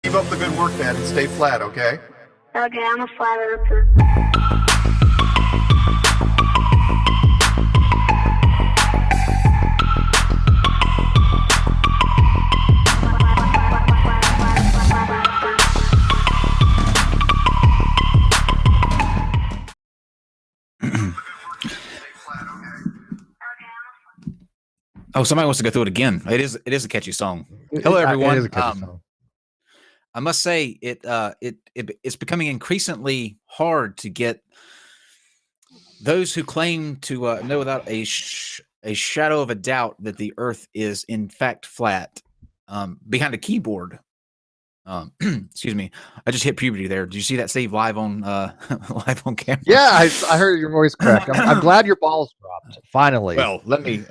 Keep up the good work, man, and stay flat, okay? Okay, I'm a flat earther. Oh, somebody wants to go through it again. It is a catchy song. Hello, everyone. It is a catchy song. I must say it's becoming increasingly hard to get those who claim to know without a shadow of a doubt that the Earth is in fact flat behind a keyboard. Excuse me. I just hit puberty there. Did you see that, Steve, live on live on camera? Yeah, I heard your voice crack. I'm glad your balls dropped. Finally. Well, let me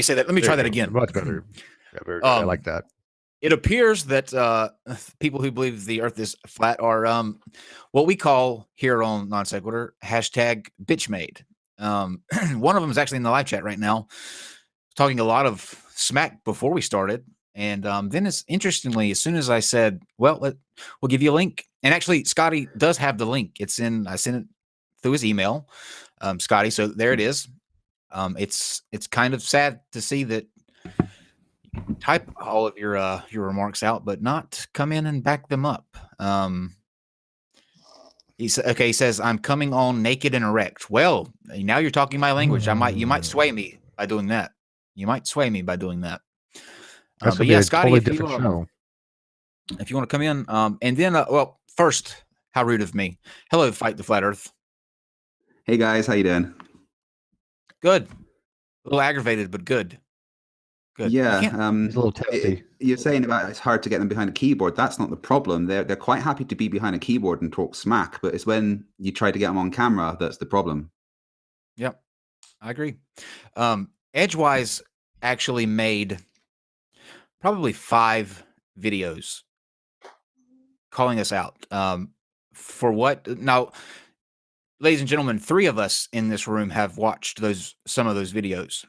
say that. Let me try that again. Much better. Yeah, very good. I like that. It appears that people who believe the Earth is flat are what we call here on Non Sequitur #bitchmade. One of them is actually in the live chat right now, talking a lot of smack before we started. And then it's interestingly, as soon as I said, well, we'll give you a link. And actually, Scotty does have the link. I sent it through his email, Scotty. So there it is. It's kind of sad to see that you type all of your remarks out, but not come in and back them up. He says, I'm coming on naked and erect. Well, now you're talking my language. You might sway me by doing that. But yeah, Scotty, totally if you want to come in, and then, well, first, how rude of me. Hello, Fight the Flat Earth. Hey guys, how you doing? Good. A little aggravated, but good. Good. Yeah, He's a little tipsy. You're saying about it's hard to get them behind a keyboard. That's not the problem. They're quite happy to be behind a keyboard and talk smack, but it's when you try to get them on camera that's the problem. Yep, I agree. Edgewise actually made probably 5 videos calling us out for what. Now, ladies and gentlemen, 3 of us in this room have watched some of those videos.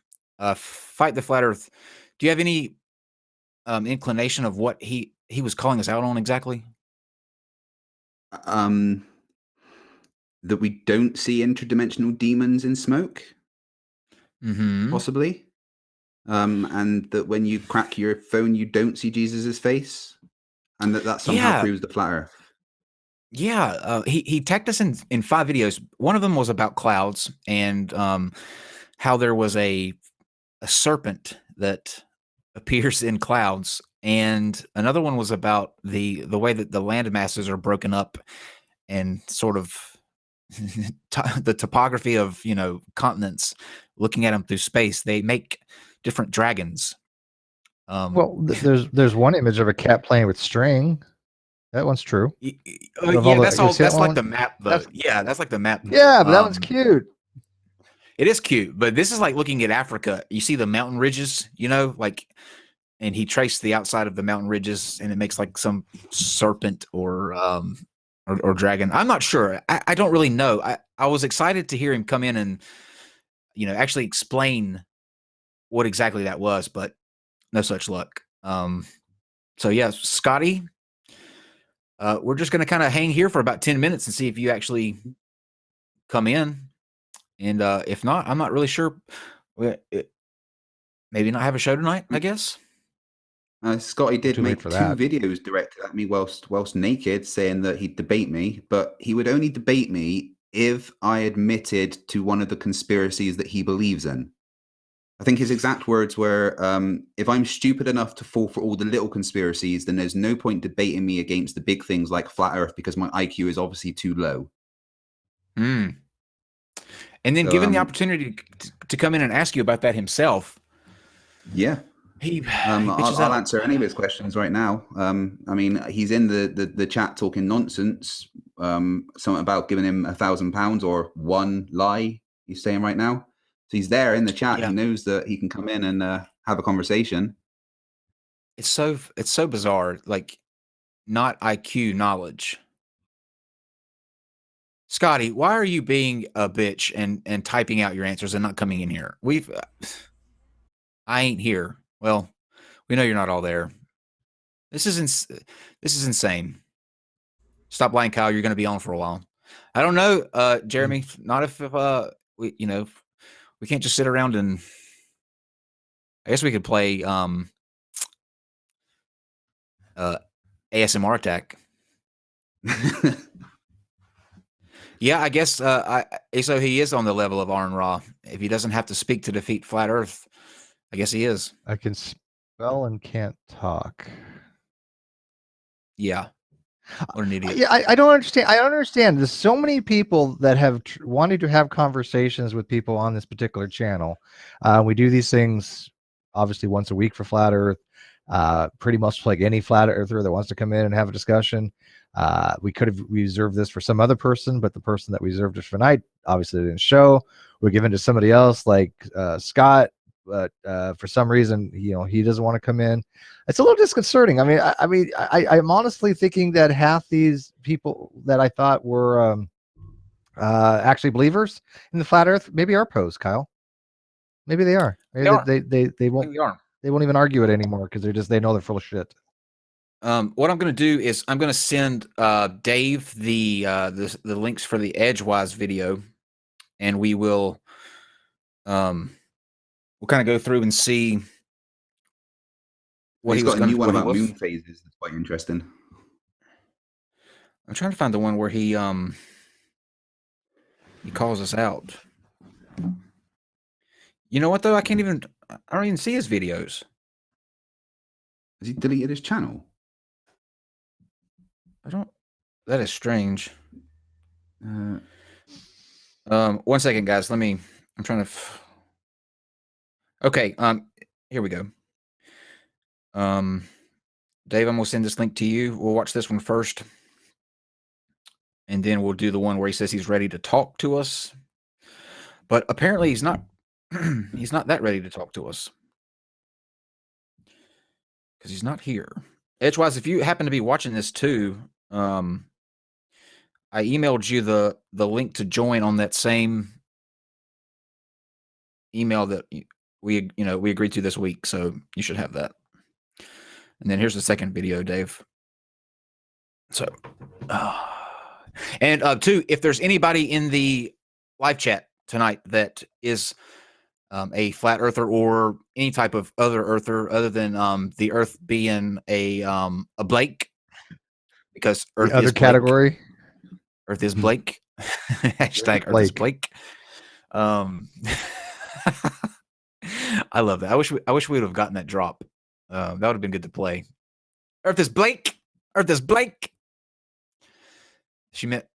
Fight the Flat Earth. Do you have any inclination of what he was calling us out on exactly? That we don't see interdimensional demons in smoke, possibly. And that when you crack your phone, you don't see Jesus's face, and that somehow proves the flat Earth. Yeah, he tagged us in 5 videos. One of them was about clouds and how there was a serpent that appears in clouds, and another one was about the way that the land masses are broken up and sort of the topography of continents. Looking at them through space, they make different dragons. Well, there's one image of a cat playing with string. That one's true. Yeah, that's like the map, though. That's like the map. Yeah, but that one's cute. It is cute, but this is like looking at Africa. You see the mountain ridges, and he traced the outside of the mountain ridges, and it makes like some serpent or dragon. I'm not sure. I don't really know. I was excited to hear him come in and actually explain what exactly that was, but no such luck. So yeah, Scotty, we're just going to kind of hang here for about 10 minutes and see if you actually come in. And if not, I'm not really sure. Maybe not have a show tonight, I guess. Scotty did make 2 videos directed at me whilst naked, saying that he'd debate me, but he would only debate me if I admitted to one of the conspiracies that he believes in. I think his exact words were, if I'm stupid enough to fall for all the little conspiracies, then there's no point debating me against the big things like flat Earth because my IQ is obviously too low. And then given the opportunity to come in and ask you about that himself. Yeah. I'll answer any of his questions right now. I mean, he's in the chat talking nonsense. Something about giving him £1,000 or one lie he's saying right now. So he's there in the chat. Yeah. He knows that he can come in and have a conversation. It's so bizarre, like not IQ knowledge. Scotty, why are you being a bitch and typing out your answers and not coming in here? I ain't here. Well, we know you're not all there. This is insane. Stop lying, Kyle. You're going to be on for a while. I don't know, Jeremy. Not if we, we can't just sit around and. I guess we could play ASMR attack. Yeah, I guess so he is on the level of Arn Ra. If he doesn't have to speak to defeat Flat Earth, I guess he is. I can spell and can't talk. Yeah. What an idiot. Yeah, I don't understand. I don't understand. There's so many people that have wanted to have conversations with people on this particular channel. We do these things obviously once a week for Flat Earth. Pretty much like any Flat Earther that wants to come in and have a discussion. We could have reserved this for some other person, but the person that we reserved it for tonight obviously didn't show. We're given to somebody else like Scott, but for some reason, he doesn't want to come in. It's a little disconcerting. I'm honestly thinking that half these people that I thought were actually believers in the flat Earth maybe are pros, Kyle. Maybe they are. Maybe they won't. They won't even argue it anymore because they know they're full of shit. What I'm going to do is I'm going to send Dave the links for the Edgewise video, and we will we'll kind of go through and see what he's got a new one about moon phases. That's quite interesting. I'm trying to find the one where he calls us out. You know what though? I don't even see his videos. Has he deleted his channel? That is strange. 1 second, guys. I'm trying to. Okay. Here we go. Dave, I'm gonna send this link to you. We'll watch this one first, and then we'll do the one where he says he's ready to talk to us. But apparently, he's not. He's not that ready to talk to us because he's not here. Edgewise, if you happen to be watching this too, I emailed you the link to join on that same email that we agreed to this week, so you should have that. And then here's the second video, Dave. So, and two, if there's anybody in the live chat tonight that is a flat earther or any type of other earther other than the Earth being a Blake, because Earth the other is category. Earth is Blake. Hashtag Earth is Blake. I love that. I wish we would have gotten that drop. That would have been good to play. Earth is Blake. Earth is Blake. She meant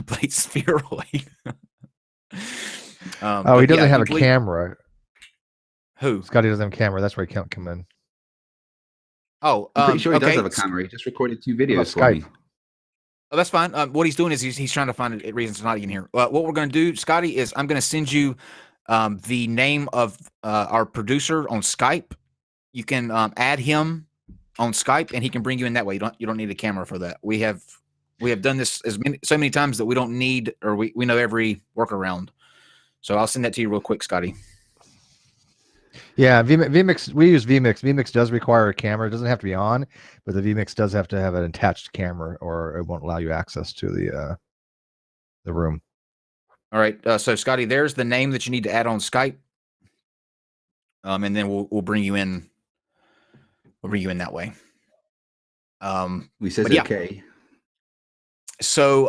Blake spheroid. He doesn't have a camera. Who? Scotty doesn't have a camera. That's where he can't come in. Oh, I'm pretty sure he does have a camera. He just recorded 2 videos for me. Oh, that's fine. What he's doing is he's trying to find reasons to not get in here. What we're going to do, Scotty, is I'm going to send you the name of our producer on Skype. You can add him on Skype, and he can bring you in that way. You don't need a camera for that. We have done this so many times that we don't need, or we know every workaround. So I'll send that to you real quick, Scotty. Yeah, vMix. We use vMix. vMix does require a camera. It doesn't have to be on, but the vMix does have to have an attached camera, or it won't allow you access to the room. All right. So Scotty, there's the name that you need to add on Skype. And then we'll bring you in. We'll bring you in that way. We said yeah. Okay. So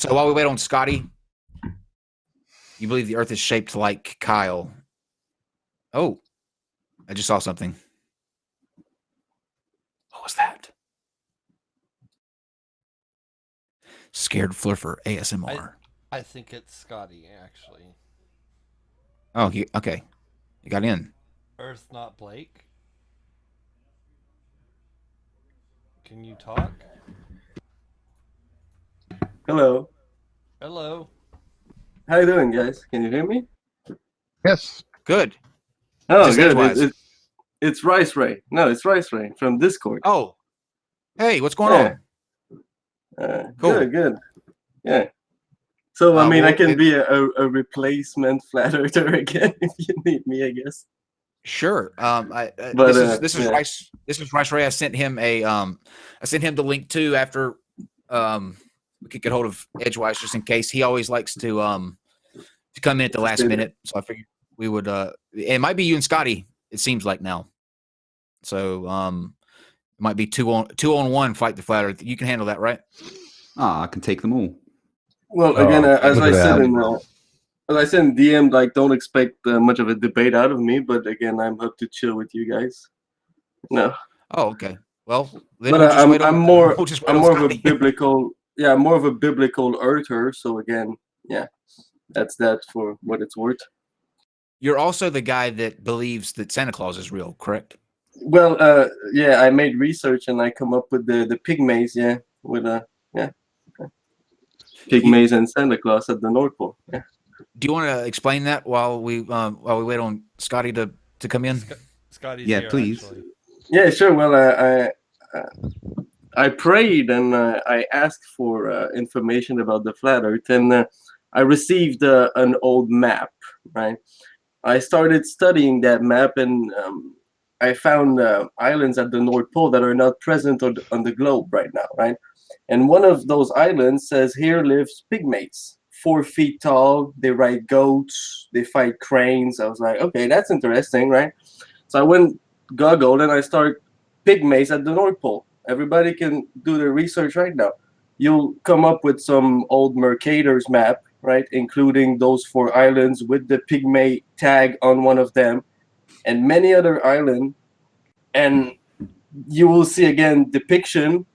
while we wait on Scotty, you believe the Earth is shaped like Kyle. Oh, I just saw something. What was that? Scared Fluffer ASMR. I think it's Scotty, actually. Oh, okay. You got in. Earth, not Blake. Can you talk? Hello. Hello. How you doing, guys? Can you hear me? Yes. Good. Oh, good. It's Rice Ray. No, it's Rice Ray from Discord. Oh. Hey, what's going on? Cool. Good. Yeah. So, I can be a replacement flat earther again if you need me, I guess. Sure. But, this is yeah. Rice. This is Rice Ray. I sent him the link too after we could get hold of Edgewise just in case. He always likes to come in at the last minute. So I figured we would. It might be you and Scotty. It seems like now. So it might be two on one fight the Flat Earth. You can handle that, right? I can take them all. Well, again, as I said in DM, like, don't expect much of a debate out of me. But again, I'm up to chill with you guys. No. Oh, okay. Well, then but I'm more of a biblical, more of a biblical earther. So again, that's that for what it's worth. You're also the guy that believes that Santa Claus is real, correct? Well, I made research and I come up with the pygmies, pygmies and Santa Claus at the North Pole. Yeah. Do you want to explain that while we wait on Scotty to come in? Scotty's here, please. Actually. Yeah, sure. Well, I prayed and I asked for information about the flat Earth, and I received an old map. Right. I started studying that map, and I found islands at the North Pole that are not present on the globe right now. Right. And one of those islands says, "Here lives pygmies, 4 feet tall. They ride goats. They fight cranes." I was like, okay, that's interesting, right? So I went Googled and I started pygmies at the North Pole. Everybody can do their research right now. You'll come up with some old Mercator's map, right, including those 4 islands with the pygmy tag on one of them, and many other islands, and you will see again depiction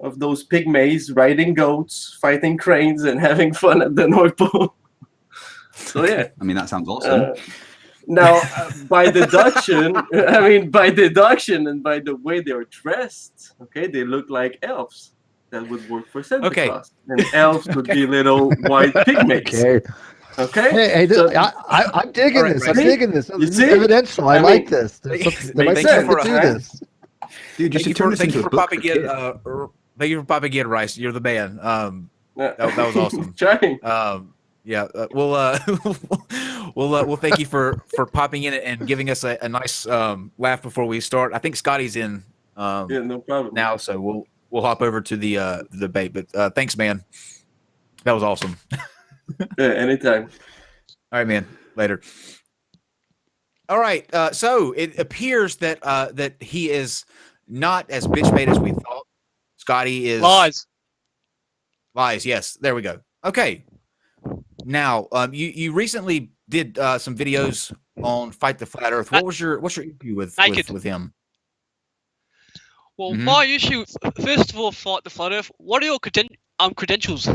of those pygmies riding goats, fighting cranes, and having fun at the North Pole. So yeah, I mean, that sounds awesome. Now, by deduction, and by the way they're dressed, okay, they look like elves. That would work for Santa Claus. And elves would be little white pygmies. Okay. I'm digging this. I'm digging this. You see? Evidential. I like this. There might be thank you to do this. Dude, thank you for popping in, Rice. You're the man. That was awesome. Trying. We'll thank you for popping in and giving us a nice laugh before we start. I think Scotty's in. No problem. Now, so we'll hop over to the debate. But thanks, man. That was awesome. Yeah, anytime. All right, man. Later. All right. So it appears that he is not as bitch made as we thought. Scotty is lies. Yes. There we go. Okay. Now, you recently did some videos on Fight the Flat Earth. What's your issue with him? Well, my issue, first of all, Fight the Flat Earth. What are your credentials?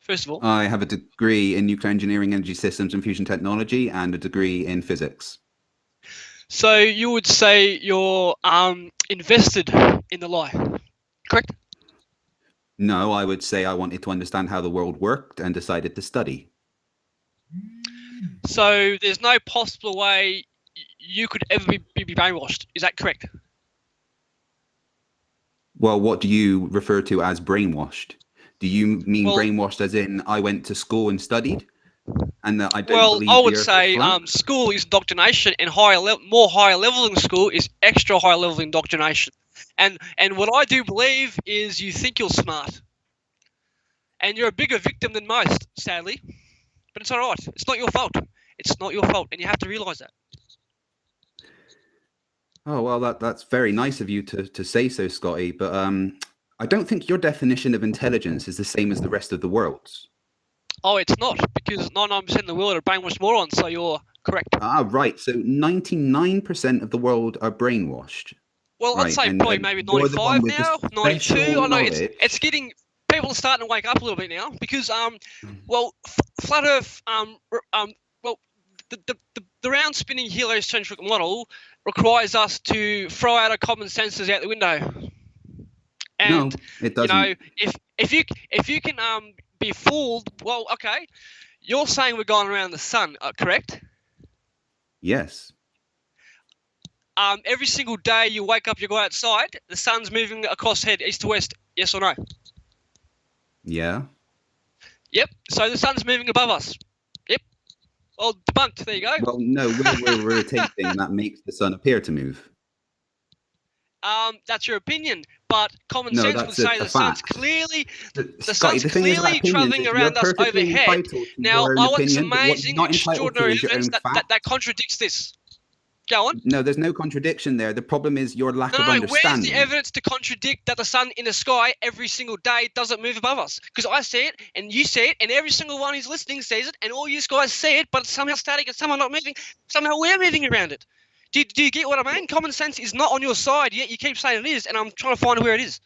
First of all, I have a degree in nuclear engineering, energy systems, and fusion technology, and a degree in physics. So you would say you're invested in the lie, correct? No, I would say I wanted to understand how the world worked and decided to study. So there's no possible way you could ever be brainwashed. Is that correct? Well, what do you refer to as brainwashed? Do you mean brainwashed as in I went to school and studied? And that I don't believe I would the Earth say was flat? school is indoctrination, and more higher level than school is extra high level indoctrination. And what I do believe is you think you're smart. And you're a bigger victim than most, sadly. But it's all right. It's not your fault. It's not your fault, and you have to realize that. Oh, well, that's very nice of you to say so, Scotty. But I don't think your definition of intelligence is the same as the rest of the world's. Oh, it's not, because 99% of the world are brainwashed morons, so you're correct. Ah, right. So 99% of the world are brainwashed. Well, I'd say probably maybe 95 now, 92. I know it's getting... People are starting to wake up a little bit now because, Flat Earth, the round spinning heliocentric model requires us to throw out our common senses out the window. And, no, it doesn't. You know, if you can be fooled, well, okay, you're saying we're going around the sun, correct? Yes. Every single day you wake up, you go outside, the sun's moving across head, east to west, yes or no? Yeah. Yep. So the sun's moving above us. Yep. Well, debunked. There you go. Well, no, we're rotating, and that makes the sun appear to move. That's your opinion, but common No, sense that's would say a the sun's fact. clearly Scotty, sun's the thing is about clearly opinions traveling is you're around us perfectly overhead. entitled to Now, your I own want some opinion, but what amazing, you're not entitled to extraordinary is your evidence own fact. that contradicts this. Go on. No, there's no contradiction there. The problem is your lack of No, where's understanding. the evidence to contradict that the sun in the sky every single day doesn't move above us? Because I see it, and you see it, and every single one who's listening sees it, and all you guys see it, but it's somehow static and somehow not moving. Somehow we're moving around it. Do you get what I mean? Common sense is not on your side, yet you keep saying it is, and I'm trying to find where it is.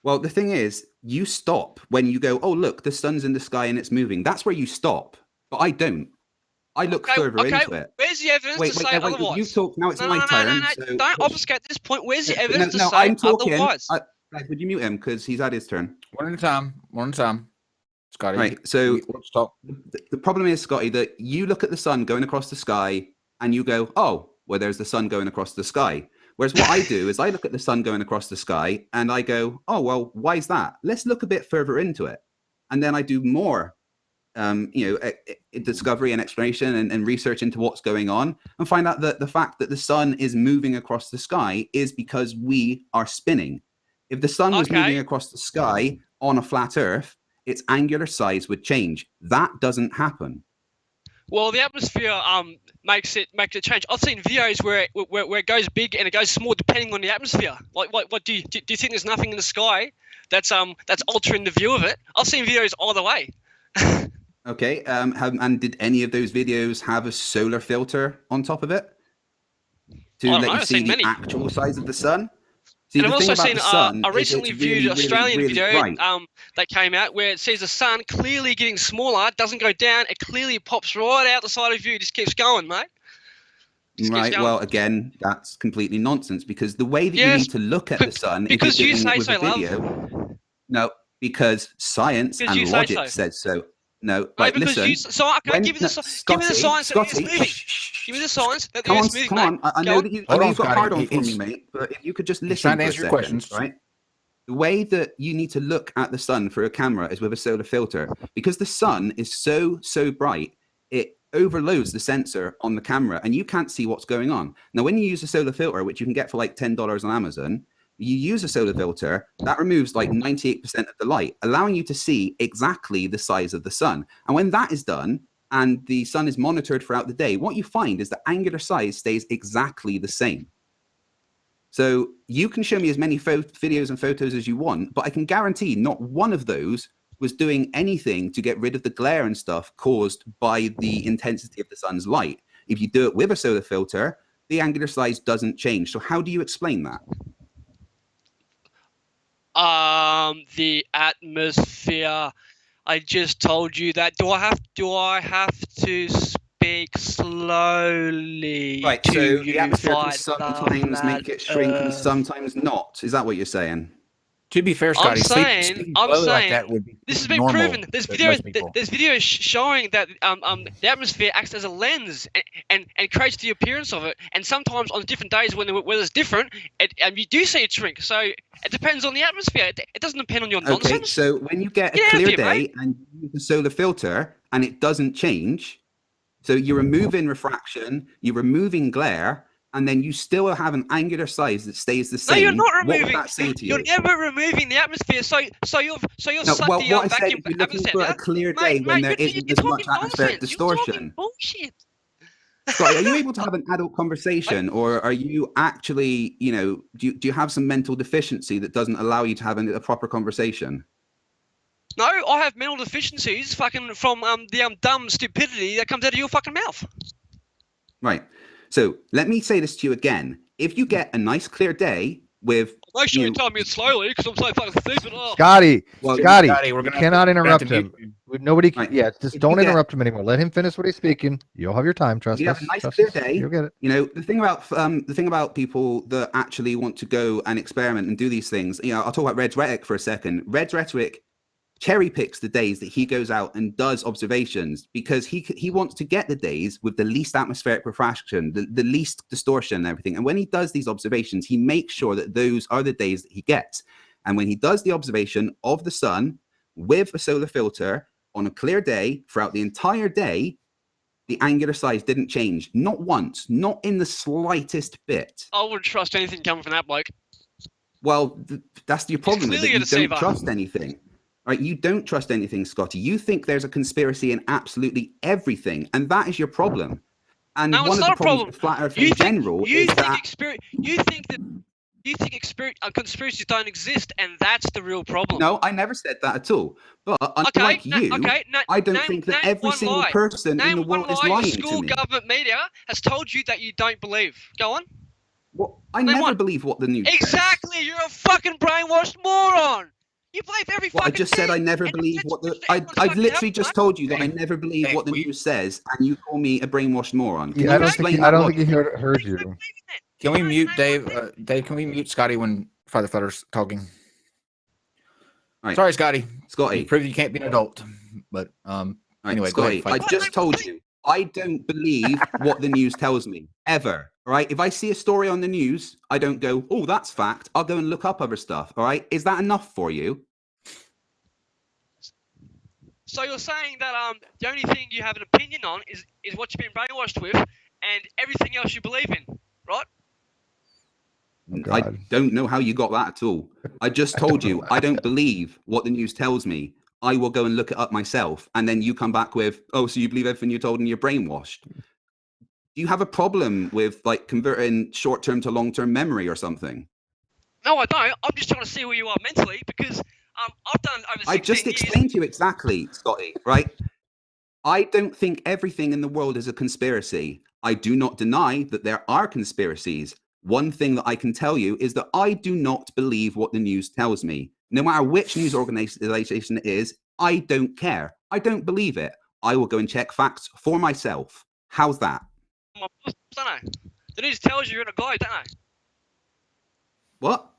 Well, the thing is, you stop when you go, oh, look, the sun's in the sky and it's moving. That's where you stop. But I don't. I look further into it. Where's the evidence to say otherwise? You talk, now it's No, my turn. No, so don't obfuscate this point. Where's the evidence to say I'm talking. otherwise? Guys, would you mute him? Because he's had his turn. One at a time. Scotty. Right, so let's talk. The problem is, Scotty, that you look at the sun going across the sky and you go, oh, well, there's the sun going across the sky. Whereas what I do is I look at the sun going across the sky and I go, oh, well, why is that? Let's look a bit further into it. And then I do more discovery and exploration and research into what's going on, and find out that the fact that the sun is moving across the sky is because we are spinning. If the sun was moving across the sky on a flat Earth, its angular size would change. That doesn't happen. Well, the atmosphere makes it change. I've seen videos where it goes big and it goes small depending on the atmosphere. Like, what do you think? There's nothing in the sky that's altering the view of it? I've seen videos either way. Okay, and did any of those videos have a solar filter on top of it to let you see the actual size of the sun? See, and I've also seen a recently viewed Australian video that came out where it says the sun clearly getting smaller, doesn't go down, it clearly pops right out the side of you, just keeps going, mate. Right, well, again, that's completely nonsense, because the way that you need to look at the sun because if you say with so, a video, no, because science and logic says so. No, like, listen. Give me the science that it's moving. Give me the science that it's moving. Come on, I know that you've got hard on for me, mate, but if you could just listen for a second, questions. Right? The way that you need to look at the sun through a camera is with a solar filter, because the sun is so bright, it overloads the sensor on the camera, and you can't see what's going on. Now, when you use a solar filter, which you can get for like $10 on Amazon, you use a solar filter, that removes like 98% of the light, allowing you to see exactly the size of the sun. And when that is done, and the sun is monitored throughout the day, what you find is the angular size stays exactly the same. So you can show me as many videos and photos as you want, but I can guarantee not one of those was doing anything to get rid of the glare and stuff caused by the intensity of the sun's light. If you do it with a solar filter, the angular size doesn't change. So how do you explain that? The atmosphere. I just told you that. Do I have to speak slowly? Right, so the atmosphere can sometimes make it shrink and sometimes not. Is that what you're saying? To be fair, Scotty, I'm saying like that would be this has been proven. There's videos showing that the atmosphere acts as a lens and creates the appearance of it. And sometimes on different days when the weather's different, you do see it shrink. So it depends on the atmosphere. It doesn't depend on your nonsense. Okay, so when you get a clear day and you use a solar filter and it doesn't change, so you're removing refraction, you're removing glare, and then you still have an angular size that stays the same. No, you're not removing. What would that say to you? You're never removing the atmosphere. So you've sucked well, the what I said vacuum is you're looking for a clear day when there isn't as much atmospheric distortion. Bullshit. Scotty, are you able to have an adult conversation, or are you actually, do you have some mental deficiency that doesn't allow you to have a proper conversation? No, I have mental deficiencies fucking from the dumb stupidity that comes out of your fucking mouth. Right. So let me say this to you again. If you get a nice clear day with... Make sure you tell me it slowly, because I'm so fucking stupid. Scotty, Scotty, we're you cannot interrupt him. Nobody, just don't interrupt him anymore. Let him finish what he's speaking. You'll have your time. Trust us. You have a nice clear day. You'll get it. The thing about people that actually want to go and experiment and do these things. I'll talk about Red's Rhetoric for a second. Red's Rhetoric cherry picks the days that he goes out and does observations, because he wants to get the days with the least atmospheric refraction, the least distortion and everything. And when he does these observations, he makes sure that those are the days that he gets. And when he does the observation of the sun with a solar filter on a clear day throughout the entire day, The angular size didn't change. Not once. Not in the slightest bit. I wouldn't trust anything coming from that bloke. Well, that's your problem, is that clearly you a deceiver. don't trust anything. Right? You don't trust anything, Scotty. You think there's a conspiracy in absolutely everything, and that is your problem. And No, one it's of not the a problems problem. with flat Earth in general is that conspiracies don't exist, and that's the real problem. no, I never said that at all. But unlike I don't think that every single person in the world is lying to me. School government media has told you that you don't believe. Go on. Well, I never believe what the news says. Exactly, you're a fucking brainwashed moron. You believe every Well, I fucking just thing. said I never believe what the. I literally just told you that I never believe what the news says, and you call me a brainwashed moron. Can Yeah, you I explain don't that think he logic? heard you. Can we mute Dave? Dave, can we mute Scotty when Father Flutter's talking? Right. Sorry, Scotty. Scotty. You proved you can't be an adult. But anyway, Scotty, go ahead. I just told you I don't believe what the news tells me ever. All right. If I see a story on the news, I don't go, "Oh, that's fact." I'll go and look up other stuff. All right. Is that enough for you? So you're saying that the only thing you have an opinion on is what you've been brainwashed with, and everything else you believe in, right? Oh, I don't know how you got that at all. I just told you I don't believe what the news tells me. I will go and look it up myself, and then you come back with, "Oh, so you believe everything you're told and you're brainwashed." Do you have a problem with like converting short-term to long-term memory or something? No, I don't. I'm just trying to see where you are mentally, because I've done over 16 I just years. explained to you exactly, Scotty, right? I don't think everything in the world is a conspiracy. I do not deny that there are conspiracies. One thing that I can tell you is that I do not believe what the news tells me. No matter which news organization it is, I don't care. I don't believe it. I will go and check facts for myself. How's that? Don't I? The news tells you you're on a globe, don't I? What?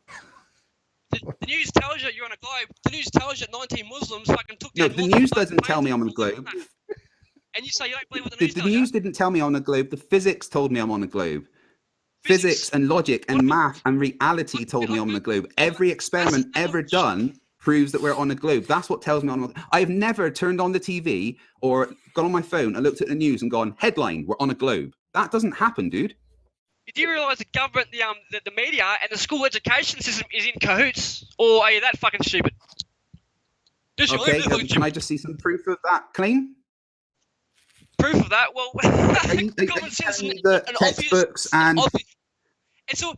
The news tells you you're on a globe. The news tells you that 19 Muslims fucking took No, down. the news doesn't tell me I'm on a globe. And you say you don't believe what the The news tells you. news didn't tell me I'm on a globe. The physics told me I'm on a globe. Physics and logic and math and reality told me I'm on a globe. Every experiment ever done proves that we're on a globe. That's what tells me I'm on a globe. I've never turned on the TV or gone on my phone and looked at the news and gone, "Headline, we're on a globe." That doesn't happen, dude. Do you realise the government, the media, and the school education system is in cahoots? Or are you that fucking stupid? Okay, can I just see some proof of that claim? Proof of that? Well, Are you common sense telling me and that textbooks and... So,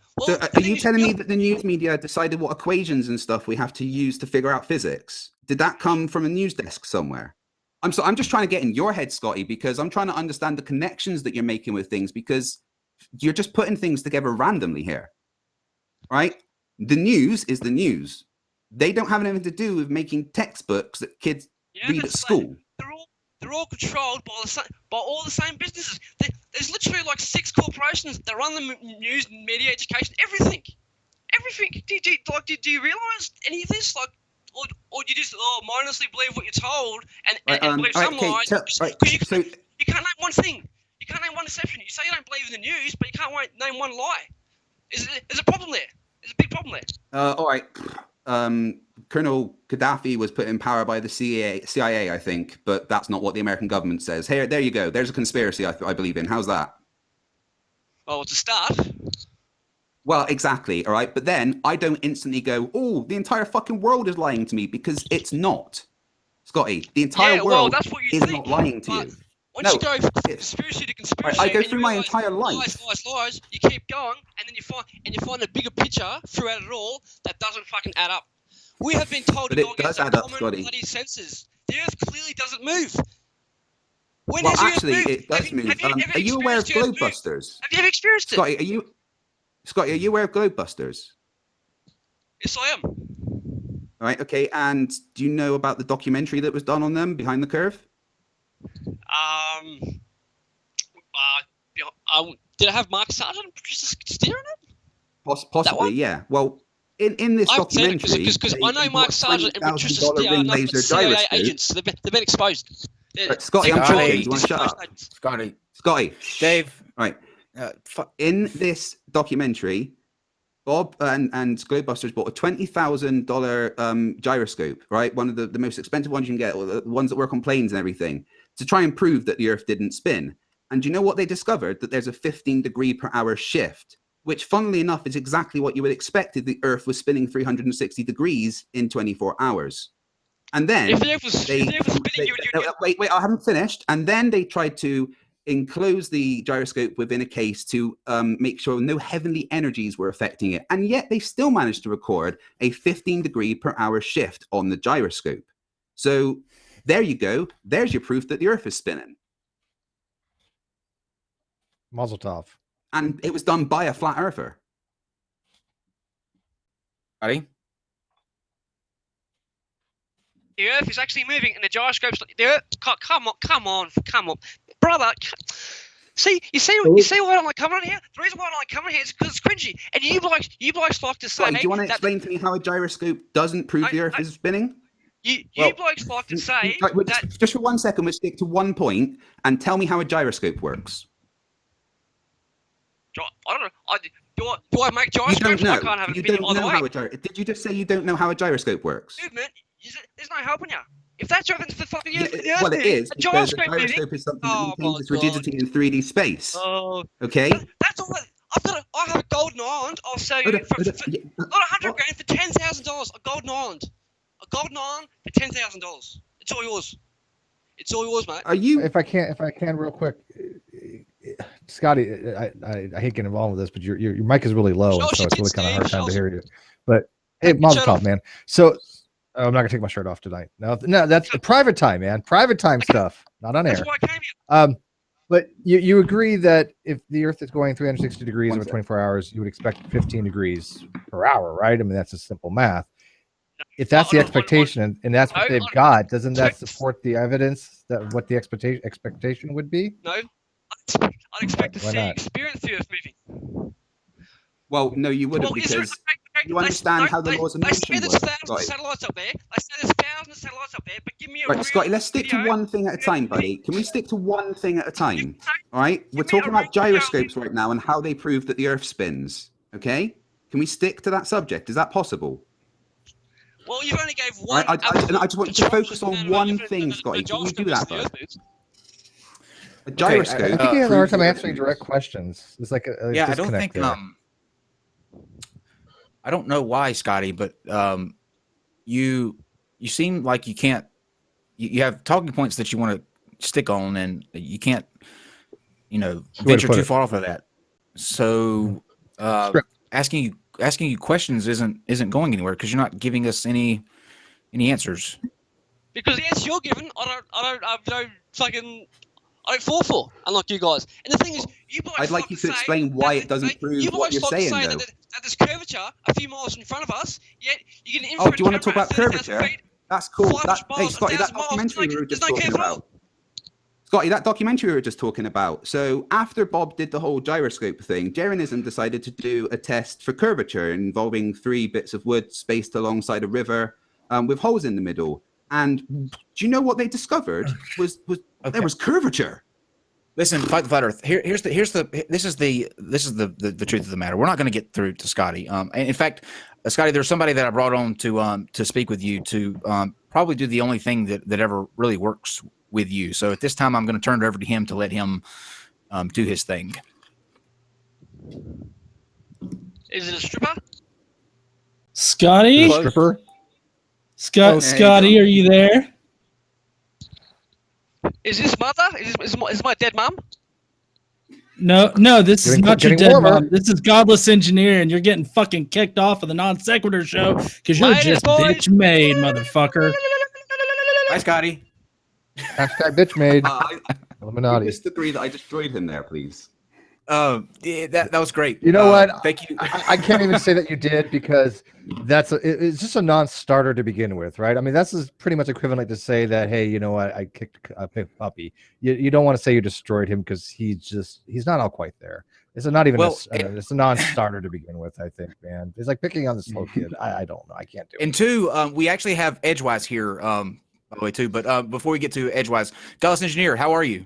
are you telling me that the news media decided what equations and stuff we have to use to figure out physics? Did that come from a news desk somewhere? I'm just trying to get in your head, Scotty, because I'm trying to understand the connections that you're making with things, because you're just putting things together randomly here, right? The news is the news. They don't have anything to do with making textbooks that kids read at school. They're all controlled by all the same businesses. There's literally like 6 corporations that run the news, media, education, everything. Do you realise any of this? Like, or do you just mindlessly believe what you're told and believe some lies? Because you can't name one thing. You can't name one deception. You say you don't believe in the news, but you can't name one lie. There's a problem there. There's a big problem there. All right. Colonel Gaddafi was put in power by the CIA, I think, but that's not what the American government says. Hey, there you go. There's a conspiracy I believe in. How's that? Well, it's a start. Well, exactly. All right. But then I don't instantly go, "Oh, the entire fucking world is lying to me," because it's not. Scotty, the entire world is not lying to you. Once you go from conspiracy to conspiracy, I go through my entire life. Lies, you keep going, and then you find a bigger picture throughout it all that doesn't fucking add up. We have been told to go against our common bloody senses. The Earth clearly doesn't move. When well, has the actually, Earth moved? it does move. Are you aware of globebusters? Have you ever experienced it? Scotty, are you aware of globebusters? Yes, I am. All right. Okay. And do you know about the documentary that was done on them, Behind the Curve? Did I have Mark Sargent steering it? Possibly, yeah. Well, in this documentary, because I know Mark Sargent and Patricia Steer are nothing but CIA agents. They've been exposed. Scotty, I'm talking. Do you want to shut up? Scotty. Dave. Right. In this documentary, Bob and Globebusters bought a $20,000 gyroscope, right? One of the most expensive ones you can get, or the ones that work on planes and everything, to try and prove that the Earth didn't spin. And you know what they discovered? That there's a 15 degree per hour shift, which funnily enough is exactly what you would expect if the Earth was spinning 360 degrees in 24 hours. And then wait, I haven't finished. And then they tried to enclose the gyroscope within a case to make sure no heavenly energies were affecting it. And yet they still managed to record a 15 degree per hour shift on the gyroscope. So there you go. There's your proof that the Earth is spinning. Mazel tov. And it was done by a flat earther. Ready? The Earth is actually moving, and the gyroscope's. The Earth, come on, brother. See, you see why I don't like coming on here. The reason why I don't like coming here is because it's cringy, and you blokes like to say. Scotty, do you want to explain to me how a gyroscope doesn't prove the Earth is spinning? You blokes like to say that. Just for 1 second, we'll stick to one point and tell me how a gyroscope works. I don't know. Do I make gyroscopes? I can't have an opinion either way. Did you just say you don't know how a gyroscope works? Dude, man, there's no helping you. If that's your for fucking you, well, it is, because a gyroscope is something that maintains its rigidity in 3D space. Okay? That's all. I have a golden island. I'll sell you for not $100,000 for $10,000. A golden island. A golden island for $10,000. It's all yours. It's all yours, mate. Are you? If I can, real quick, Scotty, I hate getting involved with this, but your mic is really low, so it's really kind of hard time to hear you. But hey, mazel tov, man. So I'm not gonna take my shirt off tonight. No, that's private time, man. Private time stuff, not on air. That's why I came here. But you agree that if the Earth is going 360 degrees over 24 hours, you would expect 15 degrees per hour, right? I mean, that's a simple math. If that's the expectation, and that's what they've got, doesn't that support the evidence that what the expectation would be? No, I'd expect to see experience the Earth moving. Well, no, you wouldn't, because you understand how the laws of motion work. There's thousands of satellites up there. I say there's thousands of satellites up there, but give me a right, Scotty, let's stick to one thing at a time, buddy. Can we stick to one thing at a time? All right? We're talking about gyroscopes right now and how they prove that the Earth spins. Okay? Can we stick to that subject? Is that possible? Well, you've only gave one. I just want you to focus on one thing, Scotty. Can you do that, bud? A gyroscope. I think you have a hard time answering direct questions. It's like a I don't think I don't know why, Scotty, but you seem like you can't. You have talking points that you want to stick on, and you can't, venture too far off of that. So asking you questions isn't going anywhere because you're not giving us any answers. Because the answer you're giving, I don't fall for, unlike you guys. And the thing is, I'd like you to explain why it doesn't prove what you're saying, though. That there's curvature a few miles in front of us, yet you get an infrared. Oh, do you want to talk about curvature? That's cool. Hey, Scotty, that documentary we were just talking about. Scotty, that documentary we were just talking about. So after Bob did the whole gyroscope thing, Jeranism decided to do a test for curvature involving 3 bits of wood spaced alongside a river with holes in the middle. And do you know what they discovered? There was curvature. Listen, fight the flat Earth. This is the truth of the matter. We're not going to get through to Scotty. In fact, Scotty, there's somebody that I brought on to speak with you to probably do the only thing that ever really works with you. So at this time, I'm going to turn it over to him to let him do his thing. Is it a stripper? Scotty? Stripper? Scotty, are you there? Is this mother? Is my dead mum? No, this is not your dead mom. This is Godless Engineer, and you're getting fucking kicked off of the Non-Sequitur Show because you're just bitch made, motherfucker. Hi, Scotty. Hashtag bitch made. Illuminati. Just agree that I destroyed him there, please. Yeah, that was great. You know what? Thank you. I can't even say that you did because it's just a non-starter to begin with, right? I mean, that's pretty much equivalent to say that, hey, you know what? I kicked a puppy. You don't want to say you destroyed him because he's not all quite there. It's not even it's a non-starter to begin with. I think, man, it's like picking on the slow kid. I don't know. I can't do it. And 2, we actually have Edgewise here, by the way, too. But before we get to Edgewise, Dallas Engineer, how are you?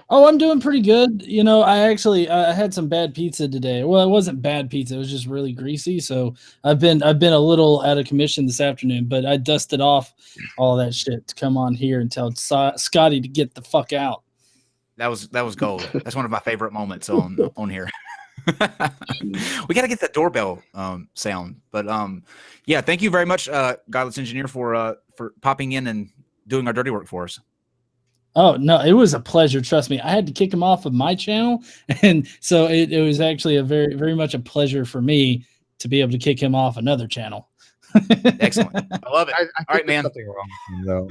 Oh, I'm doing pretty good. You know, I actually I had some bad pizza today. Well, it wasn't bad pizza; it was just really greasy. So I've been a little out of commission this afternoon, but I dusted off all that shit to come on here and tell Scotty to get the fuck out. That was gold. That's one of my favorite moments on here. We got to get that doorbell sound, but yeah, thank you very much, Godless Engineer, for popping in and doing our dirty work for us. Oh no, it was a pleasure. Trust me, I had to kick him off of my channel, and so it was actually a very much a pleasure for me to be able to kick him off another channel. Excellent, I love it. I all right, man. Something wrong with him, though.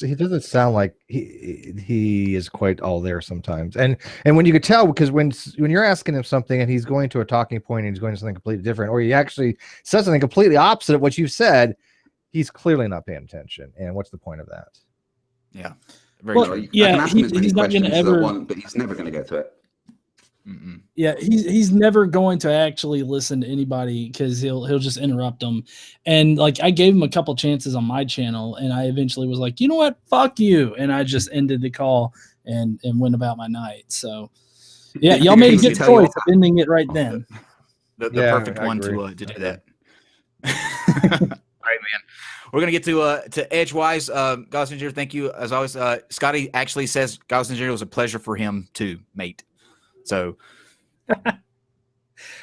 He doesn't sound like he is quite all there sometimes, and when you could tell, because when you're asking him something and he's going to a talking point and he's going to something completely different, or he actually says something completely opposite of what you've said, he's clearly not paying attention. And what's the point of that? Yeah. Yeah, he's not going to ever. But he's never going to get to it. Mm-mm. Yeah, he's never going to actually listen to anybody because he'll just interrupt them. And like I gave him a couple chances on my channel, and I eventually was like, you know what, fuck you, and I just ended the call and went about my night. So yeah, y'all made a good choice of ending it right then. The perfect one to do that. All right, man. We're gonna get to Edgewise. Godless Engineer, thank you as always. Scotty actually says Godless Engineer was a pleasure for him too, mate. So, all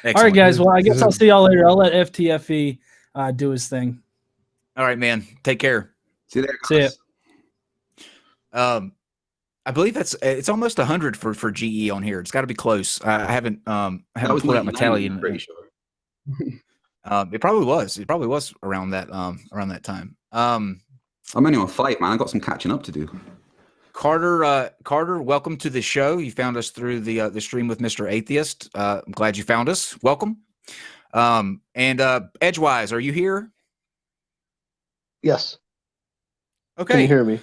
right, guys. Well, I guess I'll see y'all later. I'll let FTFE do his thing. All right, man. Take care. See you there, guys. See ya. I believe it's almost 100 for GE on here. It's got to be close. I haven't pulled out my tally. I'm pretty sure. It probably was. It probably was around that time. I'm only on 5, man. I got some catching up to do. Carter, welcome to the show. You found us through the stream with Mr. Atheist. I'm glad you found us. Welcome. And Edgewise, are you here? Yes. Okay. Can you hear me?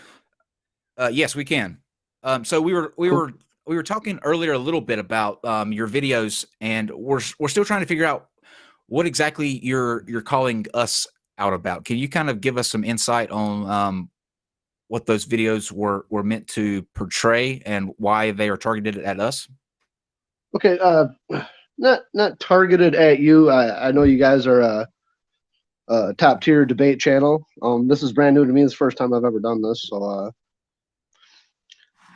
Yes, we can. So we were talking earlier a little bit about your videos, and we're still trying to figure out what exactly you're calling us out about. Can you kind of give us some insight on what those videos were meant to portray and why they are targeted at us? Okay, not targeted at you. I know you guys are a top tier debate channel. This is brand new to me. It's the first time I've ever done this, so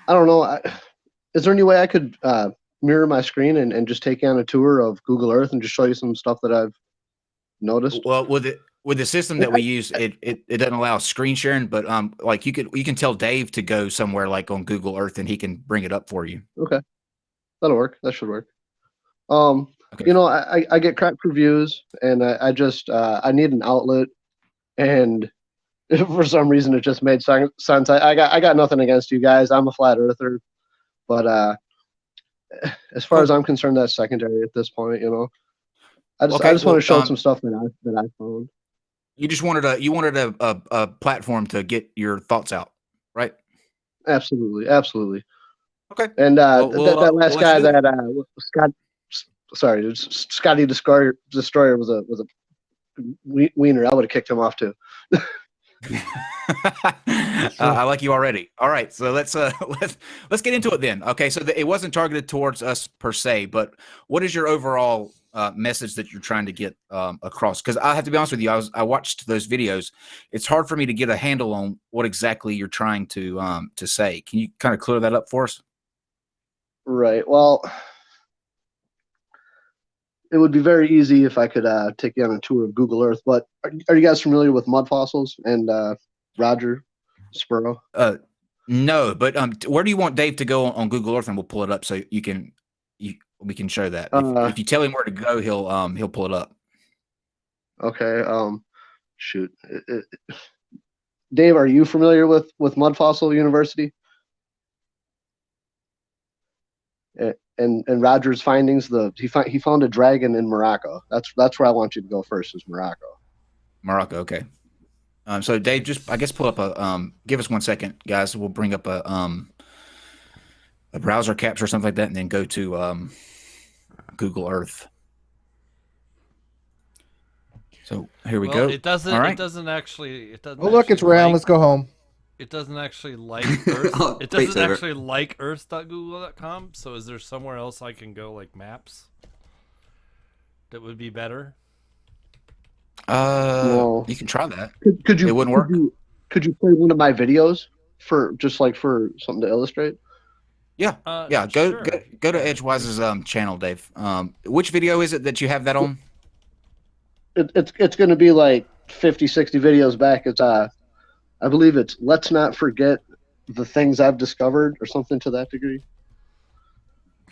I don't know. Is there any way I could mirror my screen and just take you on a tour of Google Earth and just show you some stuff that I've noticed? Well, with the system that we use, it doesn't allow screen sharing, but like you can tell Dave to go somewhere like on Google Earth and he can bring it up for you. Okay, that'll work. That should work. Okay. You know, I get crap reviews, and I just I need an outlet, and for some reason it just made sense. I got nothing against you guys. I'm a flat earther, but as far as I'm concerned, that's secondary at this point. You know, I just want to show some stuff that I found. You just wanted a platform to get your thoughts out, right? Absolutely. Okay. And that last guy that Scotty Destroyer was a wiener. I would have kicked him off too. I like you already. All right, so let's get into it then. Okay, so it wasn't targeted towards us per se, but what is your overall message that you're trying to get across? Because I have to be honest with you, I watched those videos. It's hard for me to get a handle on what exactly you're trying to say. Can you kind of clear that up for us? Right. Well, it would be very easy if I could take you on a tour of Google Earth. But are you guys familiar with mud fossils and Roger Spurrow? No, but where do you want Dave to go on Google Earth, and we'll pull it up so we can show that. If you tell him where to go, he'll pull it up. Okay. Shoot. Dave, are you familiar with Mud Fossil University? And Roger's findings, he found a dragon in Morocco. That's where I want you to go first, is Morocco. Morocco, okay. So Dave, just I guess pull up give us 1 second, guys. We'll bring up a browser capture or something like that, and then go to Google Earth. So here we go. It doesn't. All right. It doesn't actually. It doesn't. Oh, look, it's round. Let's go home. It doesn't actually like Earth. Oh, It wait, doesn't so- actually like Earth.google.com. So is there somewhere else I can go, like Maps, that would be better? You can try that. Could you? It wouldn't work. Could you play one of my videos for something to illustrate? Yeah, yeah. Go to Edgewise's channel, Dave. Which video is it that you have that on? It's going to be like 50, 60 videos back. It's I believe it's Let's Not Forget the Things I've Discovered or something to that degree.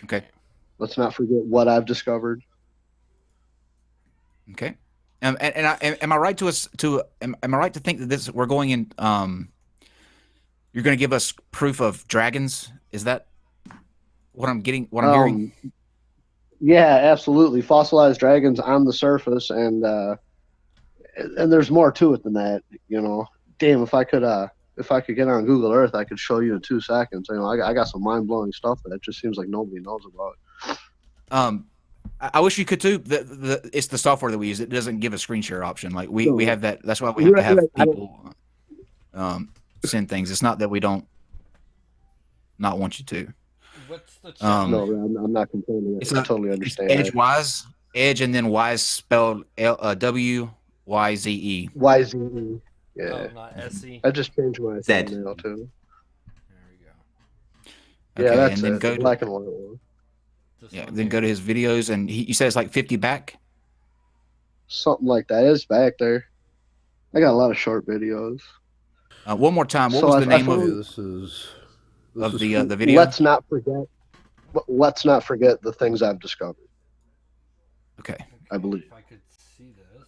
Okay. Let's not forget what I've discovered. Okay. Am I right am I right to think that this we're going in you're going to give us proof of dragons? Is that what I'm getting? What I'm hearing? Yeah, absolutely. Fossilized dragons on the surface, and there's more to it than that. You know, damn, if I could get on Google Earth, I could show you in 2 seconds. You know, I got some mind blowing stuff that it just seems like nobody knows about. I wish you could too. It's the software that we use. It doesn't give a screen share option. Like we have that. That's why we have to have people send things. It's not that we don't not want you to. What's the no, I'm not complaining. I totally understand. Edgewise, Edge, and then Wise spelled WYZE. YZE. Yeah. Oh, not SE. I just changed my Z. thumbnail too. There we go. Yeah, Okay, that's and then it. go to, black and white one. yeah, then go to his videos, and you said it's like 50 back. Something like that. It's back there. I got a lot of short videos. One more time. What So was the name found- of the video? Let's not forget. Let's not forget the things I've discovered. Okay. I believe. If I could see this.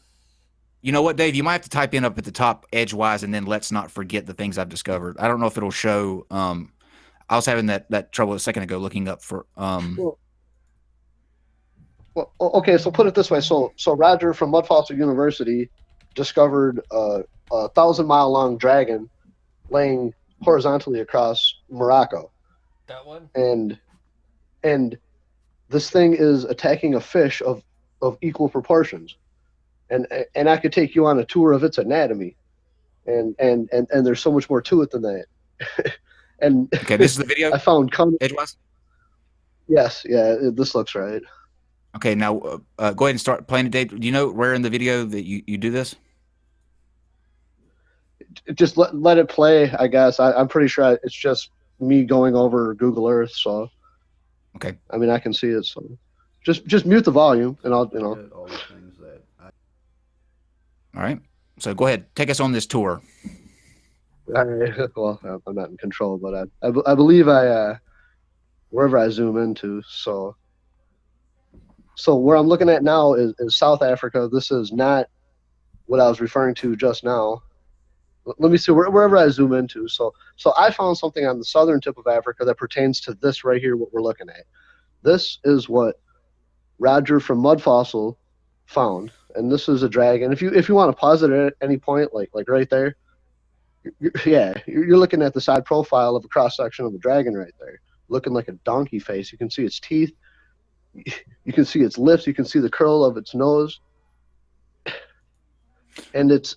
You know what, Dave? You might have to type in up at the top Edgewise, and then let's not forget the things I've discovered. I don't know if it'll show. I was having that trouble a second ago looking up for. Well, okay. So put it this way. So Roger from Mud Fossil University discovered a 1,000-mile long dragon laying horizontally across Morocco. That one? And this thing is attacking a fish of equal proportions. And I could take you on a tour of its anatomy. And there's so much more to it than that. And okay, this is the video. I found Edgewise. Yes, yeah, this looks right. Okay, now go ahead and start playing it, Dave. Do you know where in the video that you do this? Just let it play, I guess. I'm pretty sure it's just me going over Google Earth. So, okay. I mean, I can see it. So, just mute the volume, and I'll. All right. So go ahead, take us on this tour. Well, I'm not in control, but I believe wherever I zoom into. So where I'm looking at now is South Africa. This is not what I was referring to just now. Let me see wherever I zoom into. So I found something on the southern tip of Africa that pertains to this right here. What we're looking at. This is what Roger from Mud Fossil found, and this is a dragon. If you want to pause it at any point, like right there, you're looking at the side profile of a cross section of a dragon right there, looking like a donkey face. You can see its teeth. You can see its lips. You can see the curl of its nose, and it's.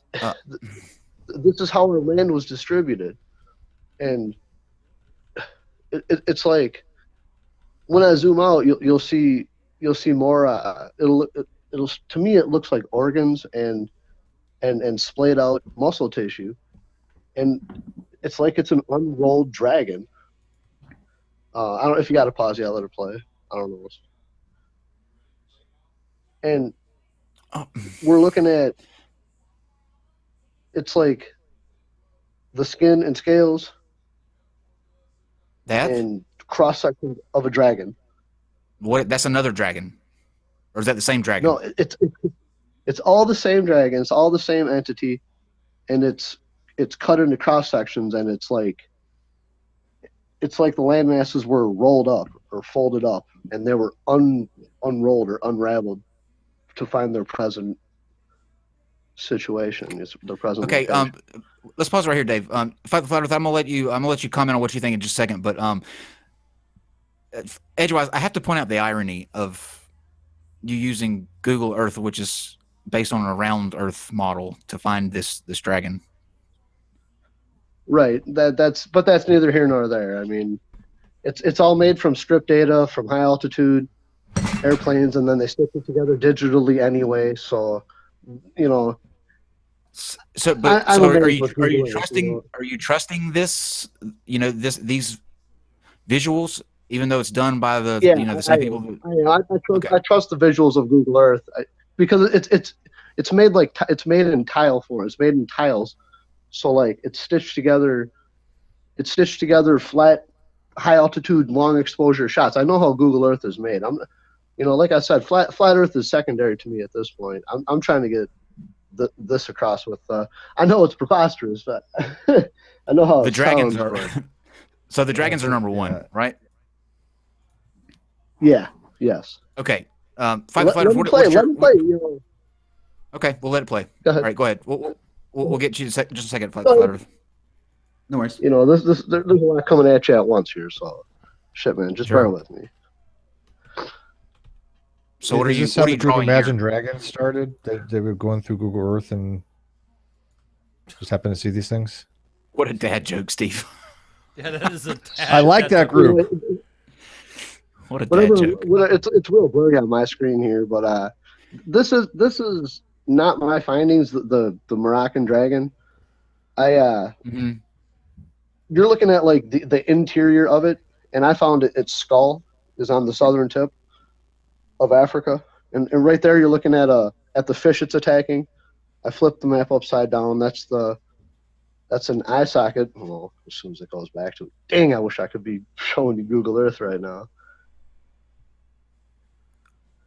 This is how our land was distributed, and it's like when I zoom out, you'll see more. It'll to me it looks like organs and splayed out muscle tissue, and it's like it's an unrolled dragon. I don't know if you got to pause. Yeah, let it play. I don't know. And we're looking at. It's like the skin and scales and cross section of a dragon. What? That's another dragon, or is that the same dragon? No, it's all the same dragon. It's all the same entity, and it's cut into cross sections, and it's like the land masses were rolled up or folded up, and they were unrolled or unraveled to find their present situation. Is the present. Okay. Location. Let's pause right here, Dave. Flaturth, I'm gonna let you comment on what you think in just a second. But Edgewise, I have to point out the irony of you using Google Earth, which is based on a round Earth model, to find this dragon. Right. That's neither here nor there. I mean, it's all made from strip data from high altitude airplanes, and then they stick it together digitally anyway. So, you know. So, but I'm so are amazed you with are you Google Earth, trusting you know. are you trusting this, you know, these visuals, even though it's done by the Yeah, you know the same people that, I trust the visuals of Google Earth because it's made like it's made in tile form. It's made in tiles, so like it's stitched together. It's stitched together flat, high altitude, long exposure shots. I know how Google Earth is made. You know, like I said, flat Earth is secondary to me at this point. I'm trying to get this across with. I know it's preposterous, but I know how the it dragons sounds, are. but... So the dragons are number one, right? Yeah. Yes. Okay. Let me play. You know. Okay, we'll let it play. Go ahead. All right, go ahead. We'll get you just a second. Flat Earth. No worries. You know, there's a lot coming at you at once here, so shit, man, just bear with me. So what are you? Is this What how are you the group drawing Imagine here? Dragons started? They were going through Google Earth and just happened to see these things. What a dad joke, Steve. Yeah, that is a dad. I like that group. What a dad joke. It's real blurry on my screen here, but this is not my findings. The Moroccan Dragon. You're looking at like the interior of it, and I found its skull is on the southern tip of Africa, and right there you're looking at the fish it's attacking. I flipped the map upside down. That's an eye socket. Well, as soon as it goes back to it. Dang, I wish I could be showing you Google Earth right now.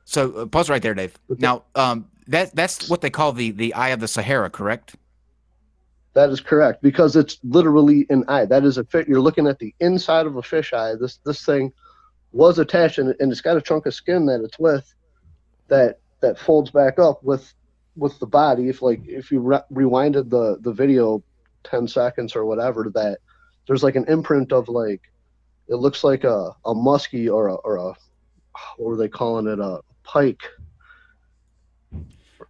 So pause right there, Dave. Now, that's what they call the eye of the Sahara, correct? That is correct, because it's literally an eye. That is a fit. You're looking at the inside of a fish eye. This thing was attached, and it's got a chunk of skin that it's with that folds back up with the body. If you rewinded the video 10 seconds or whatever, that there's like an imprint of like, it looks like a muskie or a what were they calling it, a pike.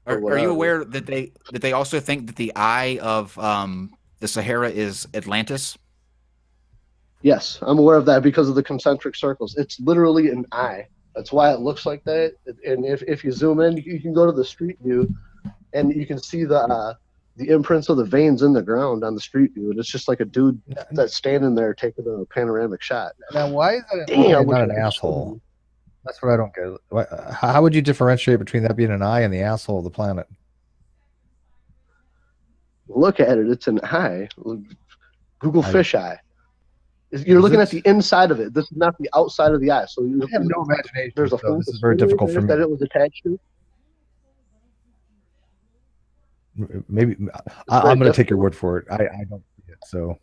Are you aware that they also think that the eye of the Sahara is Atlantis? Yes, I'm aware of that because of the concentric circles. It's literally an eye. That's why it looks like that. And if you zoom in, you can go to the street view, and you can see the imprints of the veins in the ground on the street view. And it's just like a dude that's standing there taking a panoramic shot. Now, why is that not an asshole? That's what I don't get. How would you differentiate between that being an eye and the asshole of the planet? Look at it. It's an eye. Google fish eye. You're looking at the inside of it. This is not the outside of the eye. So you have no imagination. There's a so this is very difficult for me. That it was attached to. Maybe I'm going to take your word for it. I don't see it. So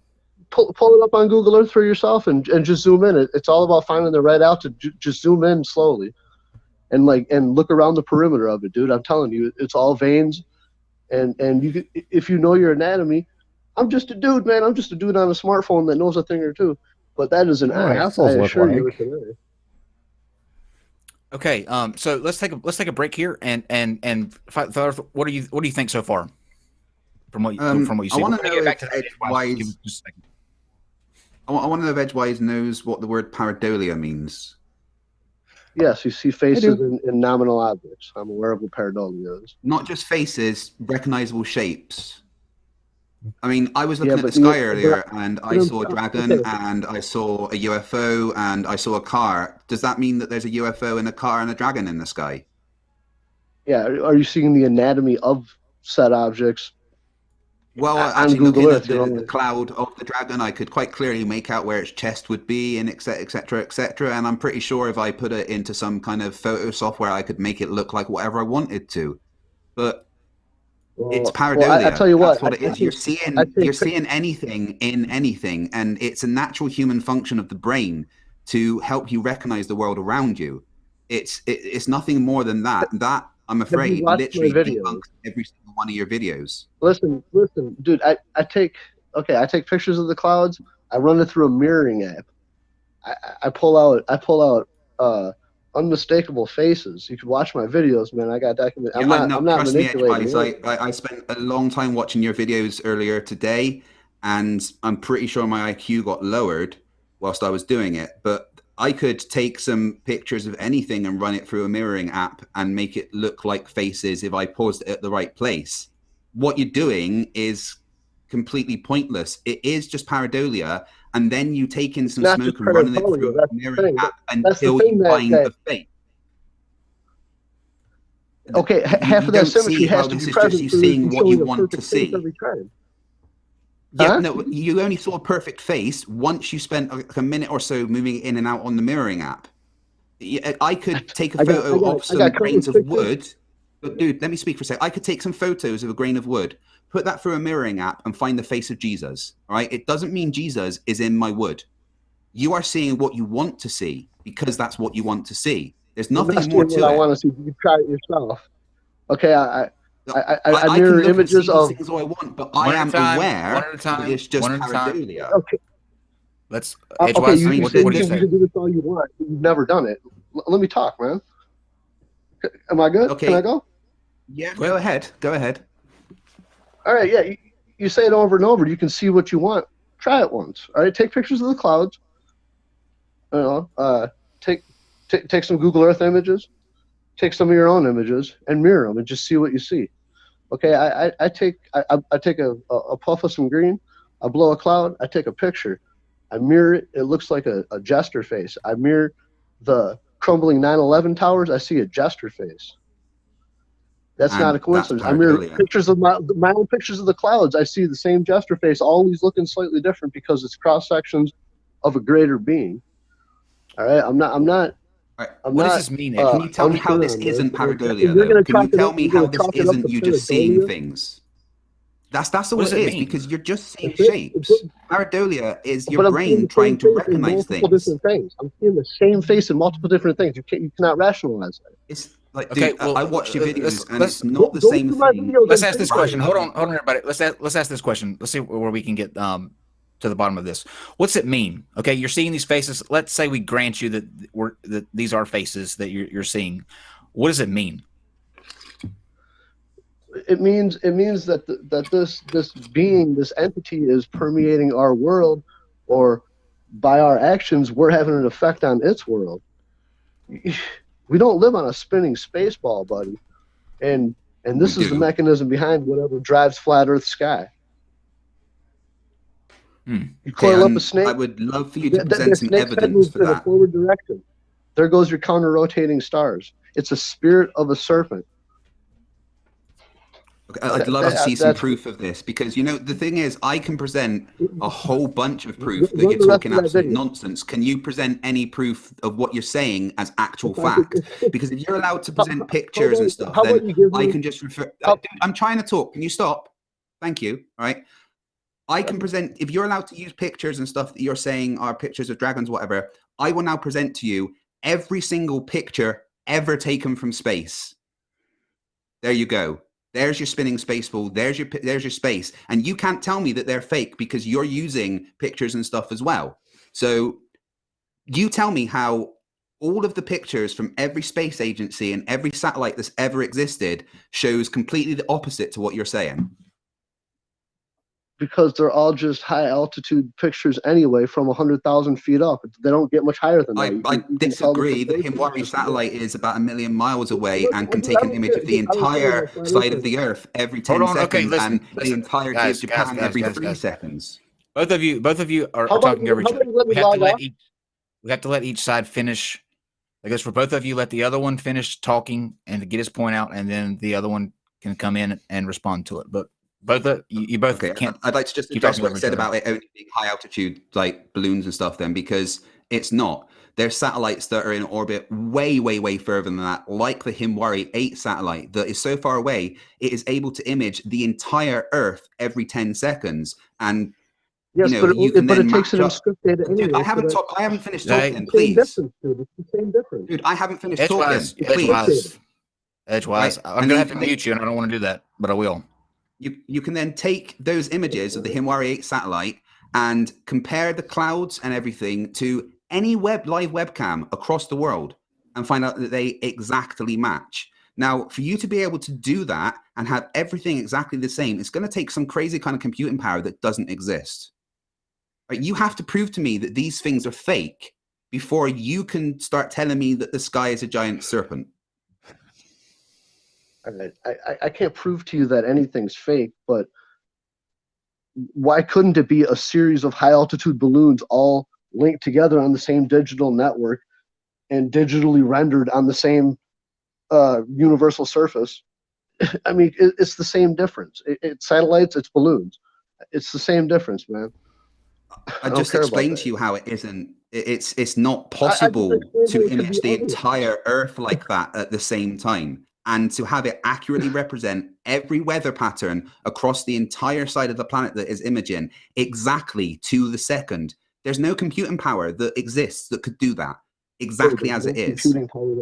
pull it up on Google Earth for yourself and just zoom in. It's all about finding the right altitude. Just zoom in slowly, and look around the perimeter of it, dude. I'm telling you, it's all veins, and you if you know your anatomy. I'm just a dude, man. I'm just a dude on a smartphone that knows a thing or two. But that is an eye. Assholes look like. Okay, so let's take a break here and what do you think so far from what you see? I want to know if Edgewise. I want to know if Edgewise knows what the word pareidolia means. Yes, you see faces in nominal objects. I'm aware of what pareidolia is. Not just faces, recognizable shapes. I mean, I was looking at the sky earlier, and I saw a dragon, and I saw a UFO, and I saw a car. Does that mean that there's a UFO and a car and a dragon in the sky? Yeah. Are you seeing the anatomy of said objects? Well, actually, looking at the cloud of the dragon, I could quite clearly make out where its chest would be, and et cetera, et cetera. And I'm pretty sure if I put it into some kind of photo software, I could make it look like whatever I wanted to. But it's pareidolia. Well, I tell you That's what it is. You're seeing anything in anything, and it's a natural human function of the brain to help you recognize the world around you. It's nothing more than that. That, I'm afraid, literally debunks every single one of your videos. Listen, dude. I take pictures of the clouds. I run it through a mirroring app. I pull out unmistakable faces. You can watch my videos, man. I got documented. I'm not manipulating. I spent a long time watching your videos earlier today, and I'm pretty sure my IQ got lowered whilst I was doing it. But I could take some pictures of anything and run it through a mirroring app and make it look like faces if I paused it at the right place. What you're doing is completely pointless. It is just pareidolia, and then you take in some smoke and running it through a mirroring app until you find the face. Okay, half of that symmetry has to be present. You seeing what you want to see. Yeah, no, you only saw a perfect face once you spent a minute or so moving it in and out on the mirroring app. I could take a photo of some grains of wood, but dude, let me speak for a second. I could take some photos of a grain of wood, put that through a mirroring app, and find the face of Jesus. All right, it doesn't mean Jesus is in my wood. You are seeing what you want to see because that's what you want to see. There's nothing more to it. I want to see. You try it yourself. Okay, I mirror images of things I want, but I am aware that it's just pareidolia. Okay. Let's. Okay, you can do this all you want. You've never done it. Let me talk, man. Am I good? Okay. Can I go? Yeah, go ahead. Go ahead. All right, yeah. You say it over and over. You can see what you want. Try it once. All right, take pictures of the clouds. You know, take some Google Earth images. Take some of your own images and mirror them and just see what you see. Okay, I take a puff of some green, I blow a cloud, I take a picture, I mirror it, it looks like a jester face. I mirror the crumbling 9/11 towers, I see a jester face. That's not a coincidence. I mirror pictures of my own pictures of the clouds, I see the same jester face, always looking slightly different because it's cross sections of a greater being. All right, I'm not. What does this mean? Can you tell me how this isn't pareidolia? Can you tell me how this isn't you just seeing things? That's all it is, because you're just seeing shapes. Pareidolia is your brain trying to recognize things. I'm seeing the same face in multiple different things. You cannot rationalize that. It's like, dude, I watched your videos and it's not the same thing. Let's ask this question. Hold on, everybody. Let's ask this question. Let's see where we can get to the bottom of this. What's it mean? Okay, you're seeing these faces. Let's say we grant you that these are faces that you're seeing. What does it mean? It means that this being, this entity, is permeating our world, or by our actions, we're having an effect on its world. We don't live on a spinning space ball, buddy, and this is the mechanism behind whatever drives flat Earth sky. You coil up a snake. I would love for you to present some evidence for that. In a forward direction. There goes your counter-rotating stars. It's a spirit of a serpent. Okay, I'd love to see some proof of this, because, you know, the thing is, I can present a whole bunch of proof that you're talking absolute nonsense. Can you present any proof of what you're saying as actual fact? Because if you're allowed to present pictures and stuff, then I can just refer. I'm trying to talk. Can you stop? Thank you. All right. I can present, if you're allowed to use pictures and stuff that you're saying are pictures of dragons, whatever, I will now present to you every single picture ever taken from space. There you go. There's your spinning space ball. There's your space. And you can't tell me that they're fake because you're using pictures and stuff as well. So you tell me how all of the pictures from every space agency and every satellite that's ever existed shows completely the opposite to what you're saying. Because they're all just high altitude pictures anyway from 100,000 feet up. They don't get much higher than that. I disagree. The Himwari satellite is about 1 million miles away and can take an image of the entire side of the Earth every 10 seconds and the entirety of Japan every 3 seconds. Both of you are talking over each other. We have to let each side finish. I guess for both of you, let the other one finish talking and get his point out, and then the other one can come in and respond to it. But you both can't. I'd like to just address what you said about it only being high altitude, like balloons and stuff, then, because it's not. There's satellites that are in orbit way, way, way further than that, like the Himwari 8 satellite that is so far away, it is able to image the entire Earth every 10 seconds. And yes, you know, but it takes an unscripted data anyway. Dude, I haven't finished talking, please. It's the same difference. Dude, I haven't finished talking. Edgewise. I'm going to have to mute you, and I don't want to do that, but I will. You can then take those images of the Himwari 8 satellite and compare the clouds and everything to any live webcam across the world and find out that they exactly match. Now, for you to be able to do that and have everything exactly the same, it's going to take some crazy kind of computing power that doesn't exist. Right? You have to prove to me that these things are fake before you can start telling me that the sky is a giant serpent. I can't prove to you that anything's fake, but why couldn't it be a series of high-altitude balloons all linked together on the same digital network and digitally rendered on the same universal surface? I mean, it's the same difference. It's satellites, it's balloons. It's the same difference, man. I just explained to you how it isn't. It's not possible to image the entire Earth like that at the same time, and to have it accurately represent every weather pattern across the entire side of the planet that is imaging exactly to the second. There's no computing power that exists that could do that exactly as it is. Computing power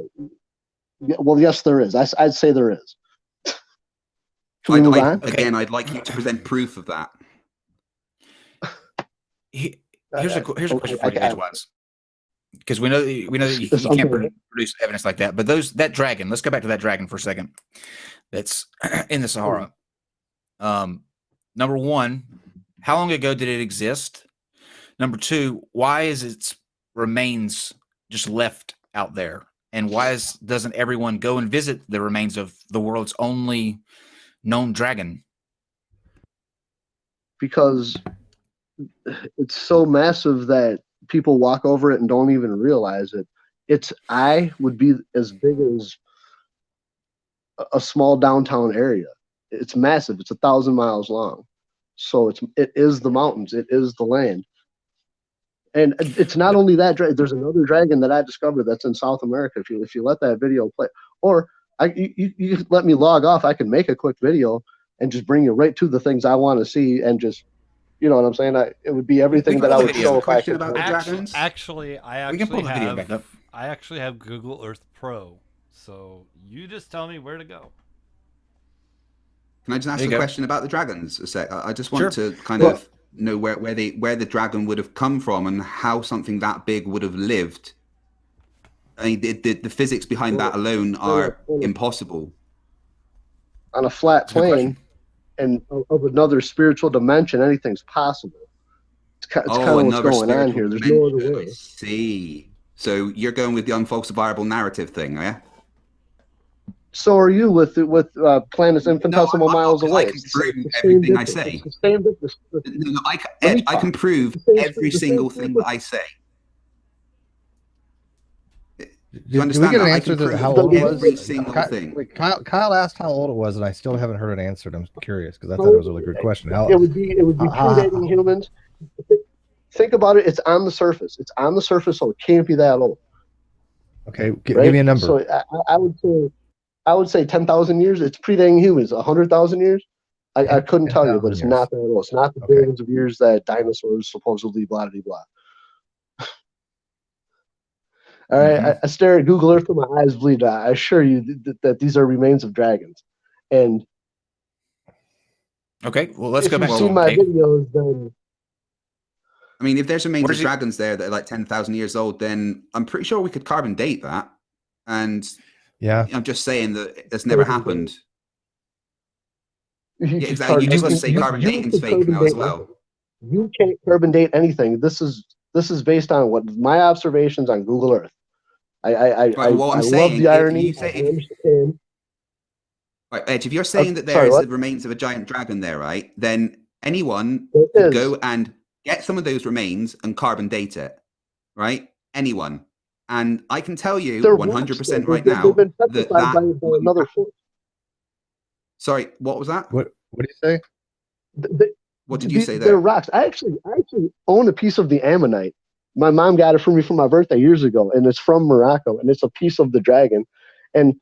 well, yes, there is. I'd say there is. Can we move on? Again, I'd like you to present proof of that. Here's a question for you, Edgewise, because we know that you can't produce evidence like that. But that dragon, let's go back to that dragon for a second. That's in the Sahara. Number one, how long ago did it exist? Number two, why is its remains just left out there? And why doesn't everyone go and visit the remains of the world's only known dragon? Because it's so massive that people walk over it and don't even realize it. Its eye would be as big as a small downtown area. It's massive. It's 1,000 miles long. So it is the mountains. It is the land. And it's not only that dragon. There's another dragon that I discovered that's in South America. If you let that video play, or you let me log off, I can make a quick video and just bring you right to the things I want to see, and just, you know what I'm saying? It would be everything that I would show if I could. Actually, I actually have Google Earth Pro. So you just tell me where to go. Can I just ask a question about the dragons a sec? I just want to kind of know where the dragon would have come from and how something that big would have lived. I mean, the physics behind that alone are impossible. On a flat plane and of another spiritual dimension, anything's possible. It's kind of what's going on here. There's no other way. I see. So you're going with the unfalsifiable narrative thing, yeah? So are you with planets infinitesimal miles away. I can prove everything I say. I can prove every single thing that I say. You understand? Did we get an answer to how old it was? Every single thing. Wait, Kyle asked how old it was, and I still haven't heard it answered. I'm curious because I thought it was a really good question. It would be predating humans. Think about it. It's on the surface. It's on the surface, so it can't be that old. Okay, give me a number. So I would say 10,000 years. It's predating humans. 100,000 years. I couldn't tell you, but it's not that old. It's not the billions of years that dinosaurs supposedly blah blah blah. All right, I stare at Google Earth till my eyes bleed. I assure you that these are remains of dragons. And okay, well, let's go back. If you've seen my videos, then I mean, if there's remains of dragons there that are like 10,000 years old, then I'm pretty sure we could carbon date that. And I'm just saying that that's never happened. Yeah, exactly. You just want to say carbon dating's fake now as well. You can't carbon date anything. This is based on what my observations on Google Earth. I love the irony. Right, Edge, if you're saying that there is the remains of a giant dragon there, right, then anyone could go and get some of those remains and carbon date it, right? Anyone. And I can tell you 100% right now that another force. Sorry, what was that? What did you say? What did you say there? They're rocks. I actually own a piece of the ammonite. My mom got it for me for my birthday years ago, and it's from Morocco, and it's a piece of the dragon. And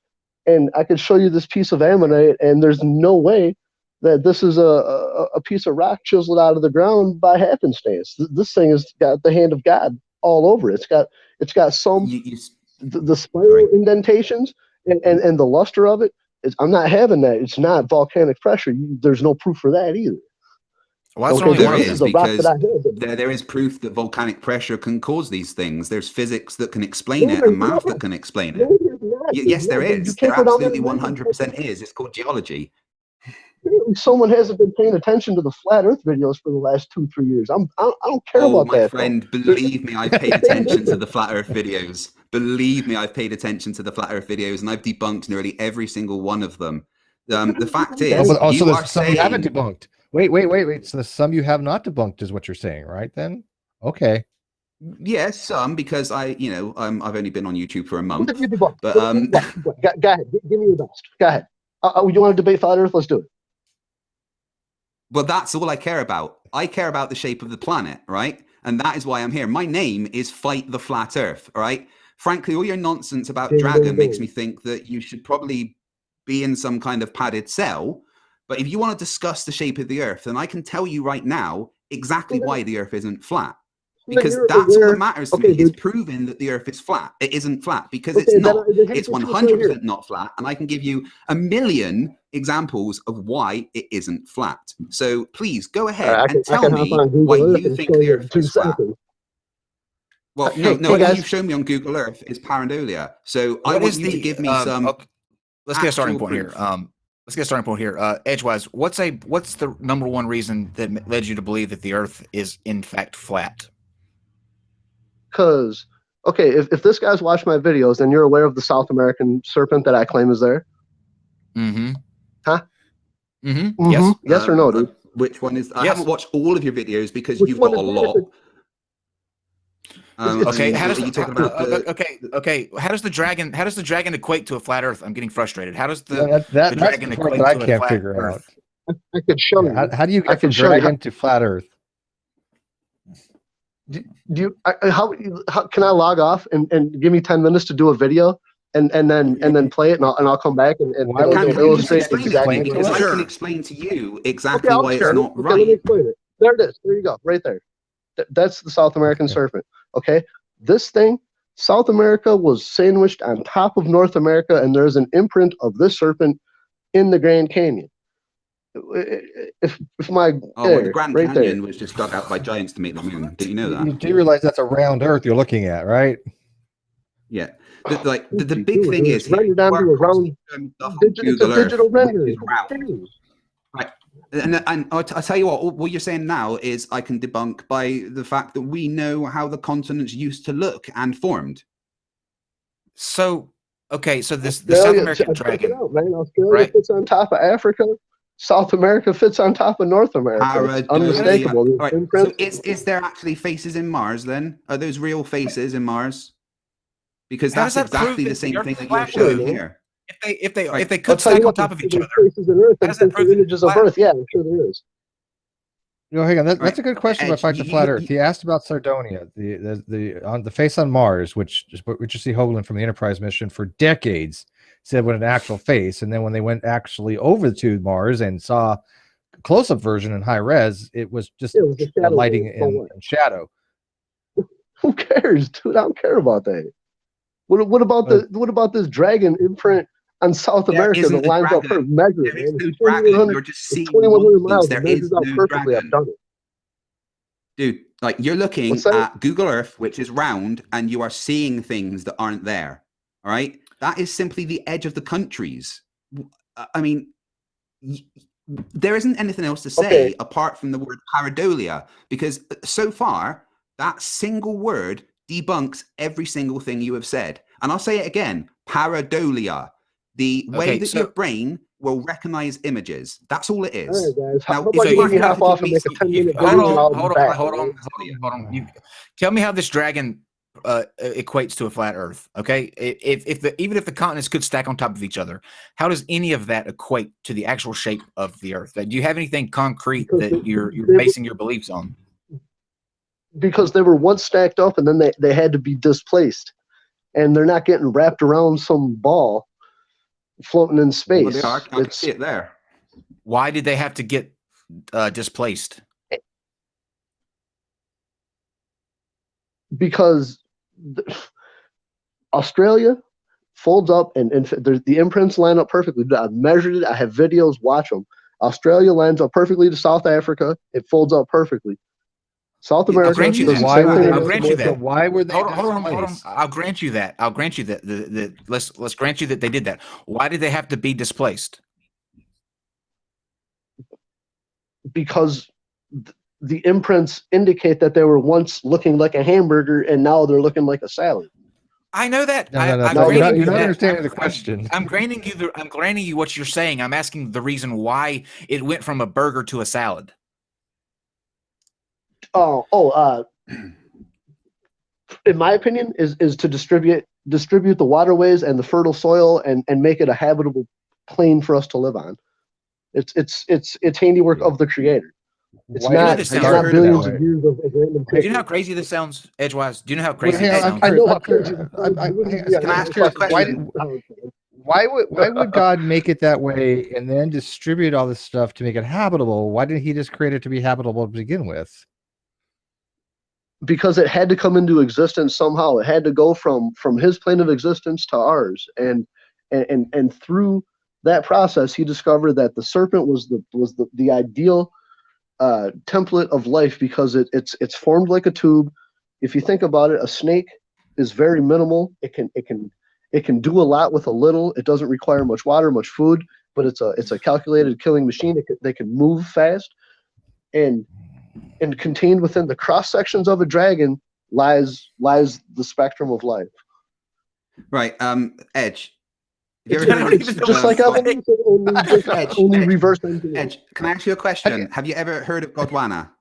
I could show you this piece of ammonite, and there's no way that this is a piece of rock chiseled out of the ground by happenstance. This thing has got the hand of God all over it. It's got some the spiral indentations and the luster of it. I'm not having that. It's not volcanic pressure. There's no proof for that either. Well, that's there is, because there is proof that volcanic pressure can cause these things. There's physics that can explain it and math that can explain it. No, there's not. Yes, there is. There absolutely 100% is. It's called geology. Someone hasn't been paying attention to the flat Earth videos for the last 2-3 years. I don't care about that. Oh, my friend, believe me, I've paid attention to the flat Earth videos. Believe me, I've paid attention to the flat Earth videos, and I've debunked nearly every single one of them. The fact is, so you are some you haven't debunked. Wait. So some you have not debunked is what you're saying, right? Then, okay. Yes, some, because I've only been on YouTube for a month. But go ahead, give me your best. Go ahead. You want to debate flat Earth? Let's do it. Well, that's all I care about. I care about the shape of the planet, right? And that is why I'm here. My name is Fight the Flat Earth, all right? Frankly, all your nonsense about Dragon makes me think that you should probably be in some kind of padded cell. But if you want to discuss the shape of the Earth, then I can tell you right now exactly why the Earth isn't flat. Because that's all that matters to me. It's proving that the Earth is flat. It isn't flat because it's not. It's 100% not flat. And I can give you a million examples of why it isn't flat. So please go ahead and tell me why you think the Earth is flat. Well, no, what you've shown me on Google Earth is pareidolia. So I want you to give me some. Let's get a starting point here. Edgewise, what's the #1 reason that led you to believe that the Earth is in fact flat? Because, okay, if this guy's watched my videos, then you're aware of the South American serpent that I claim is there? Mm-hmm. Huh? Mm-hmm. Yes. Yes or no, dude? Which one is? I haven't watched all of your videos because you've got a lot. Okay. How does okay? How does the dragon equate to a flat Earth? I'm getting frustrated. How does the dragon equate to a flat Earth? I could show you. How do you get from dragon to flat Earth? How can I log off and give me 10 minutes to do a video and then play it and I'll come back and illustrate exactly because I can explain to you exactly why it's not right. Let me explain it. There it is. There you go. Right there. That's the South American serpent. Okay. This thing, South America was sandwiched on top of North America, and there's an imprint of this serpent in the Grand Canyon. If the Grand Canyon was just dug out by giants to make the moon. Did you know that? You do realize that's a round Earth you're looking at, right? Yeah. The big thing is rendered down to a round digital rendering. Right. And I'll tell you what you're saying now is I can debunk by the fact that we know how the continents used to look and formed. So the South American dragon, Australia fits on top of Africa. South America fits on top of North America. It's unmistakable. Right. So is there actually faces in Mars then? Are those real faces in Mars? Because that's exactly the same thing that you're showing here. If they could stack on top of each other, how does that prove images of Earth? Yeah, I'm sure there is. Hang on. That's a good question about Fight the Flat Earth. He asked about Sardonia, the face on Mars, which you see Hoagland from the Enterprise mission for decades said was an actual face, and then when they went actually over to Mars and saw a close-up version in high res, it was just lighting in shadow. Who cares, dude? I don't care about that. What about this dragon imprint on South America that lines up per measure? There is no dragon. You're just seeing 2,100 miles. There is no perfectly. I've done it. Dude, like you're looking at Google Earth, which is round, and you are seeing things that aren't there. All right? That is simply the edge of the countries. I mean, there isn't anything else to say apart from the word pareidolia, because so far, that single word debunks every single thing you have said. And I'll say it again, pareidolia. The way that your brain will recognize images. That's all it is. All right, guys. How about you let me hop off and make a 10-minute video? Hold on. Tell me how this dragon equates to a flat Earth. Okay, even if the continents could stack on top of each other, how does any of that equate to the actual shape of the Earth? Do you have anything concrete that you're basing your beliefs on? Because they were once stacked up and then they had to be displaced, and they're not getting wrapped around some ball floating in space. Well, they are. I can see it there. Why did they have to get displaced? Because Australia folds up and the imprints line up perfectly. I've measured it. I have videos. Watch them. Australia lines up perfectly to South Africa. It folds up perfectly. South America. I'll grant you that. I'll grant you that. Why were they? Hold on. I'll grant you that. I'll grant you that. Let's grant you that they did that. Why did they have to be displaced? Because the imprints indicate that they were once looking like a hamburger and now they're looking like a salad. I know that. No, you're not understanding the question. I'm granting you what you're saying. I'm asking the reason why it went from a burger to a salad. In my opinion, is to distribute the waterways and the fertile soil and make it a habitable plane for us to live on. It's handiwork of the creator. It's not billions of years of random. Do you know how crazy this sounds, Edgewise? Do you know how crazy this sounds? I know how crazy. Can I ask you a question? Why would God make it that way and then distribute all this stuff to make it habitable? Why didn't he just create it to be habitable to begin with? Because it had to come into existence somehow. It had to go from his plane of existence to ours, and through that process, he discovered that the serpent was the ideal template of life because it's formed like a tube. If you think about it, a snake is very minimal. It can do a lot with a little. It doesn't require much water, much food, but it's a calculated killing machine. They can move fast, and contained within the cross sections of a dragon lies the spectrum of life. Right, Edge. Just like only reverse engineering. Edge, can I ask you a question? Have you ever heard of Gondwana?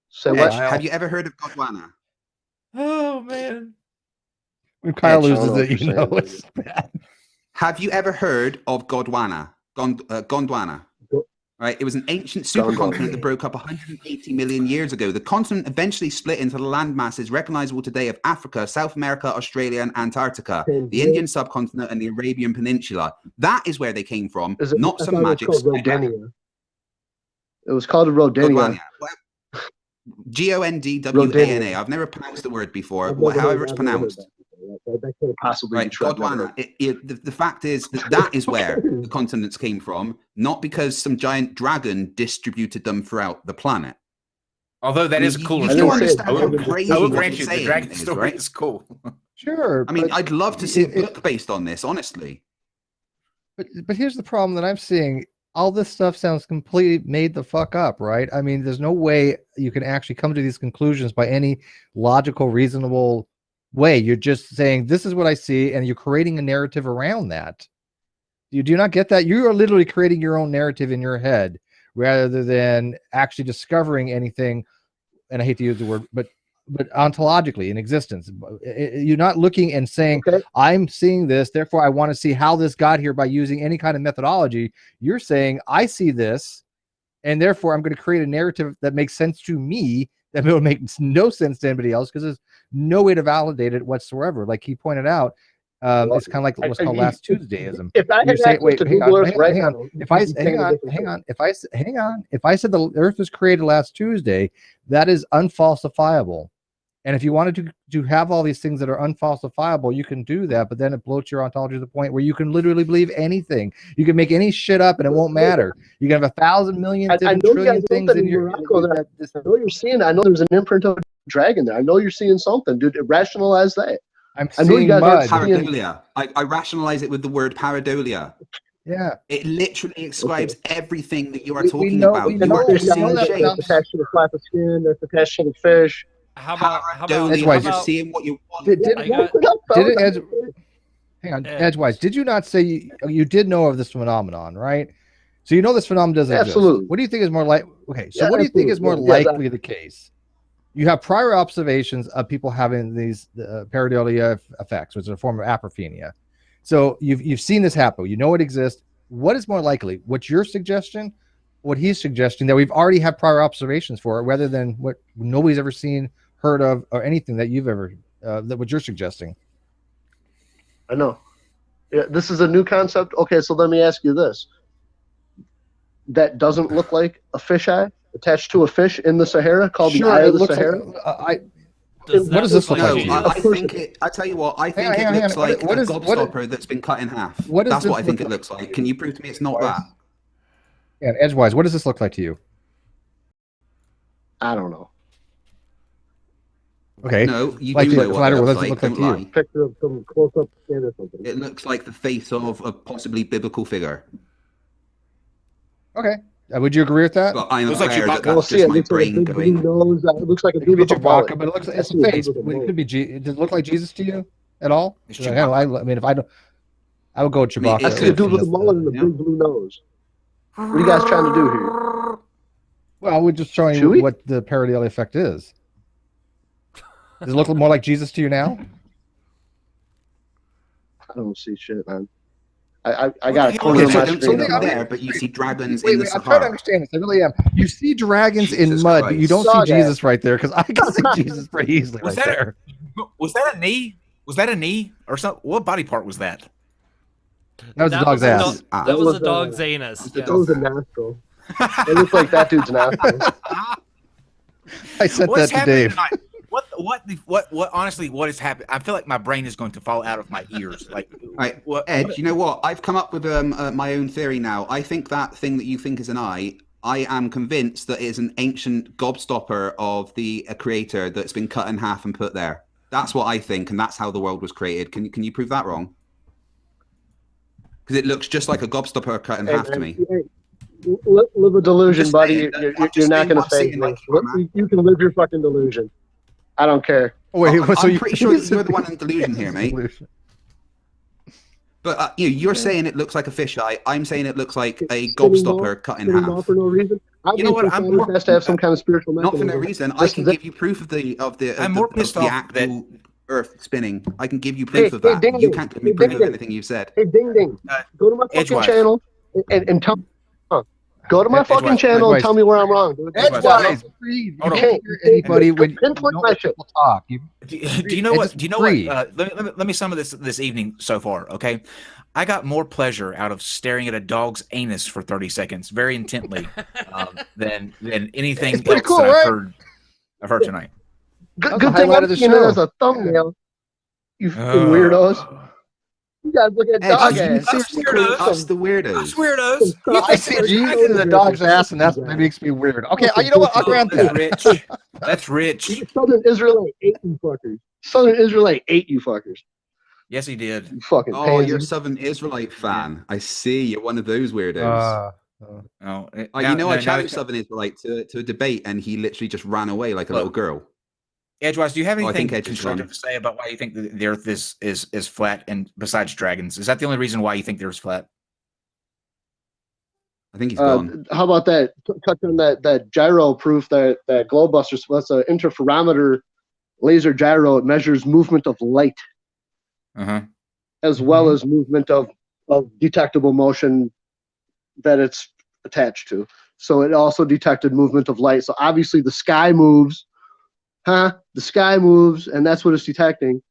Say what? Have you ever heard of Gondwana? Oh man! When Kyle loses it, you know it's bad. Have you ever heard of Gondwana? Gondwana. Right, it was an ancient supercontinent that broke up 180 million years ago. The continent eventually split into the landmasses recognizable today of Africa, South America, Australia, and Antarctica, the Indian subcontinent, and the Arabian Peninsula. That is where they came from, not some magic. It was called a Rodinia. Gondwana. I've never pronounced the word before, however it's pronounced. That could possibly be true. The fact is that is where the continents came from, not because some giant dragon distributed them throughout the planet. Although that is a cool. You understand how crazy I will grant you the dragon story right? is cool. Sure. I mean, I'd love to see a book based on this, honestly. But here's the problem that I'm seeing. All this stuff sounds completely made the fuck up, right? I mean, there's no way you can actually come to these conclusions by any logical, reasonable way. You're just saying this is what I see, and you're creating a narrative around that. You do not get that? You are literally creating your own narrative in your head rather than actually discovering anything. And I hate to use the word, but ontologically in existence. You're not looking and saying, okay, I'm seeing this, therefore I want to see how this got here by using any kind of methodology. You're saying, I see this, and therefore I'm going to create a narrative that makes sense to me, that will make no sense to anybody else, because there's no way to validate it whatsoever. Like he pointed out, it's kind of like what's called last Tuesdayism. If I had say, wait, hang on. If I said the Earth was created last Tuesday, that is unfalsifiable. And if you wanted to have all these things that are unfalsifiable, you can do that, but then it bloats your ontology to the point where you can literally believe anything. You can make any shit up and it won't matter. You can have 1,000 million different trillion things in your... I know you're seeing, I know there's an imprint of a dragon there. I know you're seeing something, dude. Rationalize that. I know you guys pareidolia. I rationalize it with the word pareidolia. Yeah. It literally describes everything that you are talking about. You are just seeing shape. That's attached to the flap of skin, that's attached to the fish. How about you're seeing what you want? Hang on, Edgewise, did you not say you did know of this phenomenon, right? So you know this phenomenon doesn't absolutely exist. What do you think is more likely? Okay, so what do you think is more likely the case? You have prior observations of people having these pareidolia effects, which is a form of apophenia. So you've seen this happen. You know it exists. What is more likely? What's your suggestion? What he's suggesting that we've already had prior observations for, rather than what nobody's ever seen, heard of, or anything that you've ever that what you're suggesting. I know. Yeah, this is a new concept. Okay, so let me ask you this. That doesn't look like a fisheye attached to a fish in the Sahara called the Eye of the Sahara? What does this look like to you? I tell you what, I think it looks like a gobstopper that's been cut in half. That's what I think it looks like. Can you prove to me it's not that? Yeah, Edgewise, what does this look like to you? I don't know. Okay. No, you like do know what it what looks does it look like. like to you? Picture of some close-up skin or something. It looks like the face of a possibly biblical figure. Okay. Would you agree with that? But I'm Looks like aware that Chewbacca. that's just my brain going. Nose. It looks like a It could dude be with a mullet. Chewbacca, but it looks like it's a face. It could be. Does it look like Jesus to you at all? It's I mean, if I don't, I would go with Chewbacca. I see a dude with a mullet and a big blue nose. What are you guys trying to do here? Well, we're just showing you what the parodial effect is. Does it look more like Jesus to you now? I don't see shit, man. I got a corner of my screen there, but you see dragons wait, in the I'm Sahara. trying to understand this. I really am. You see dragons in Jesus mud, Christ. but you don't Saw see that. Jesus right there because I can see Jesus pretty easily right there. Was that a knee? Was that a knee or something? What body part was that? That was the dog's ass. That was a dog's anus. That was a nostril. It looks like that dude's nostril. I sent What's that to Dave. tonight? What honestly, what is happening? I feel like my brain is going to fall out of my ears. Like, Right, Ed, you know what? I've come up with my own theory now. I think that thing that you think is an eye, I am convinced that it is an ancient gobstopper of the creator that's been cut in half and put there. That's what I think, and that's how the world was created. Can you prove that wrong? Because it looks just like a gobstopper cut in half to me. Live a delusion, buddy. saying, You're not going to fake me. You can live your fucking delusion. I don't care. Wait, I'm pretty sure you're the one in delusion here, mate. But you're saying it looks like a fisheye. I'm saying it looks like a gobstopper cut in half. For no reason. You know what? I'm has to have some kind of spiritual Not for mechanism. no reason. I can give you proof of the I'm more pissed off actual Earth spinning. I can give you proof of that. Ding, You can't give me proof of anything you've said. Hey, Ding Ding, go to my fucking Edgewise. channel and tell me. Go to my fucking Edgewise. channel and tell me where I'm wrong. Dude. Edgewise, You Hold on. can't anybody when you pinpoint don't my let shit. people talk. Do you know what? Do you know what? Let me sum of this evening so far. Okay, I got more pleasure out of staring at a dog's anus for 30 seconds, very intently, than anything It's pretty else cool, that right? I've heard tonight. Good thing I'm seeing it as a thumbnail. You fucking weirdos. You guys look at dog ass. Seriously, calling us the weirdos. Us weirdos. I see Jesus in the dog's ass, and that makes me weird. Okay, you know what? I'll grant That's that. rich. That's rich. Southern Israelite ate you fuckers. Southern Israelite ate you fuckers. Yes, he did. You fucking Oh, pansy. you're a Southern Israelite fan. I see. You're one of those weirdos. Oh, I challenged Southern Israelite to a debate, and he literally just ran away like a little girl. Edgewise, do you have I anything think Edge is constructive wrong. to say about why you think the Earth is flat? And besides dragons, is that the only reason why you think the Earth's flat? I think he's gone. How about that? Touch on that gyro proof that Globebuster. That's an interferometer laser gyro. It measures movement of light, as well as movement of detectable motion that it's attached to. So it also detected movement of light. So obviously the sky moves. The sky moves, and that's what it's detecting.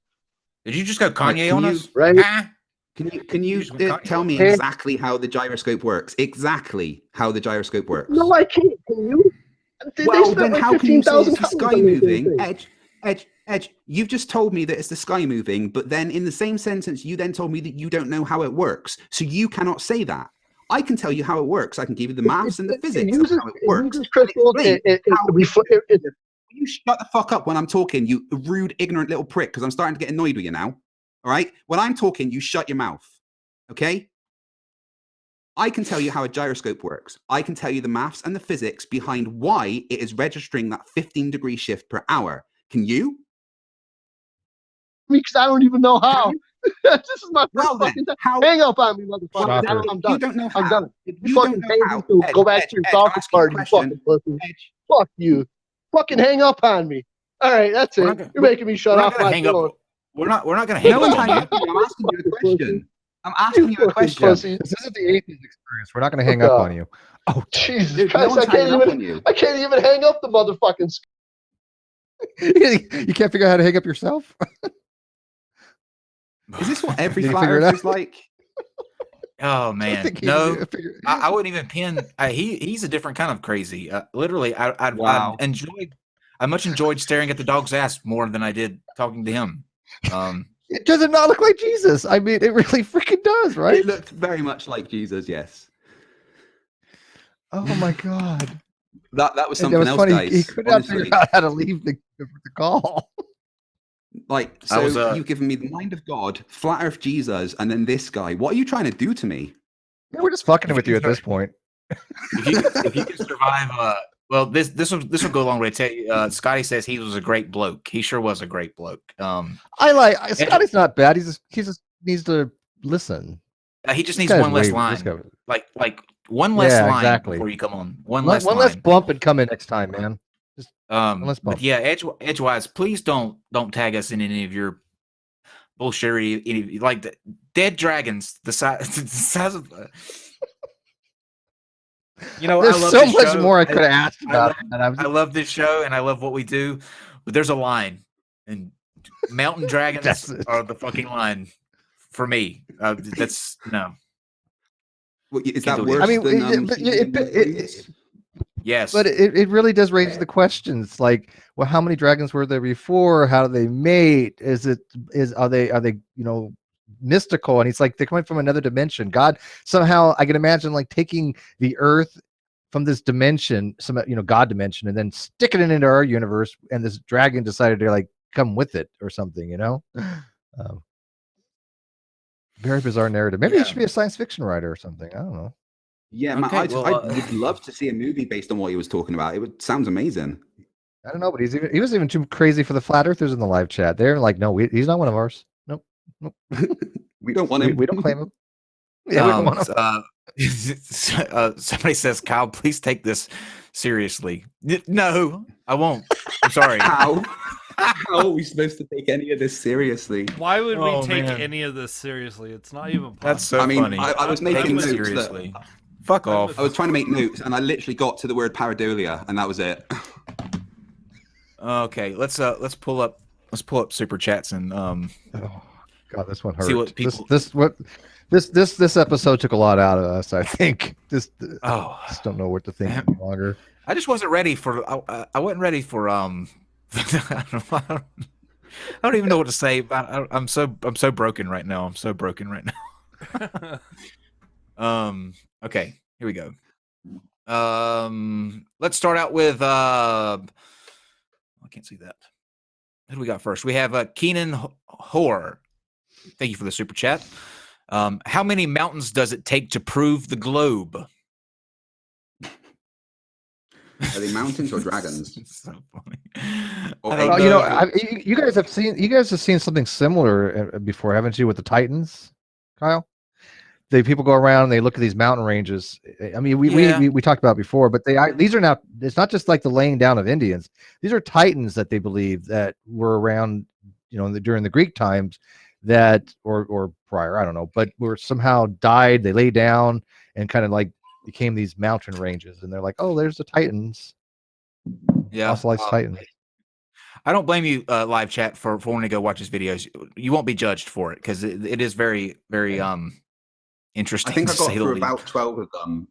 Did you just go Kanye on us? Right? Can you tell me exactly how the gyroscope works? Exactly how the gyroscope works. No, I can't. Can you? Well, then how can you say it's the sky moving? Edge, you've just told me that it's the sky moving, but then in the same sentence, you then told me that you don't know how it works. So you cannot say that. I can tell you how it works. I can give you the maths and the physics of how it works. You shut the fuck up when I'm talking, you rude, ignorant little prick, because I'm starting to get annoyed with you now. All right? When I'm talking, you shut your mouth. Okay? I can tell you how a gyroscope works. I can tell you the maths and the physics behind why it is registering that 15-degree shift per hour. Can you? Because I don't even know how. This is my first fucking time. Hang up on me, motherfucker. I'm done. You don't know how. I'm done. You fucking don't know how. Edge, go back to your soccer party, you fucking pussy. Fuck you. Fucking hang up on me. All right, that's it. You're making me shut off my phone. We're not going to hang up on you. I'm asking you a question. I'm asking you a question. This isn't the atheist experience. We're not going to hang up on you. Oh, Jesus Christ! I can't even hang up the motherfucking. You can't figure out how to hang up yourself. Is this what every flat earth is like? Oh man, no, I wouldn't even pin. He's a different kind of crazy. Literally, I much enjoyed staring at the dog's ass more than I did talking to him. It does it not look like Jesus? I mean, it really freaking does, right? It looked very much like Jesus, yes. Oh my god. That was And something was else, funny. guys. He could not Honestly. figure out how to leave the call. Like, so you've given me the mind of God, flat Earth Jesus, and then this guy. What are you trying to do to me? Yeah, we're just fucking with you at this point. If you can survive, well, this will go a long way to tell you. Scotty says he was a great bloke. He sure was a great bloke. Scotty's not bad. He just needs to listen. He just needs one less line. Like one less line before you come on. One less bump and come in next time, man. Just one less bump. But yeah, Edgewise, please don't tag us in any of your bullshit. Like the dead dragons, the size of. You know, there's I love so this much show. more I could have asked about. I love this show and I love what we do, but there's a line, and mountain dragons are the fucking line for me. That's no. Well, is that worse? I mean, yes, but it really does raise the questions. Like, well, how many dragons were there before? How do they mate? Are they mystical? And he's like, they're coming from another dimension. God somehow, I can imagine like taking the Earth from this dimension, some God dimension, and then sticking it into our universe. And this dragon decided to like come with it or something. Very bizarre narrative. Maybe he should be a science fiction writer or something. I don't know. Yeah, okay, I would love to see a movie based on what he was talking about. Sounds amazing. I don't know, but he was even too crazy for the flat earthers in the live chat. They're like, no, he's not one of ours. Nope. We don't want him. We don't claim him. Yeah, we don't want him. Somebody says, Kyle, please take this seriously. No, I won't. I'm sorry. How are we supposed to take any of this seriously? Why would we take any of this seriously? It's not even possible. That's so funny. I was making notes. Seriously. Fuck off. I was trying to make notes, and I literally got to the word pareidolia, and that was it. Okay, let's pull up super chats and Oh God, this one hurt. See what people... This episode took a lot out of us. I think just don't know what to think any longer. I just wasn't ready for. I wasn't ready for. I don't even know what to say. I'm so broken right now. I'm so broken right now. Okay, here we go. Let's start out with I can't see that. Who do we got first? We have Keenan Hoare. Thank you for the super chat. How many mountains does it take to prove the globe? Are they mountains or dragons? So funny. You guys have seen something similar before, haven't you, with the Titans, Kyle? People go around and they look at these mountain ranges. I mean, we talked about before, but these are now. It's not just like the laying down of Indians. These are Titans that they believe that were around, during the Greek times, that or prior, I don't know, but were somehow died. They lay down and kind of like became these mountain ranges, and they're like, oh, there's the Titans. Yeah, fossilized Titans. I don't blame you, live chat, for wanting to go watch his videos. You won't be judged for it because it is very, very interesting. I think I got through about 12 of them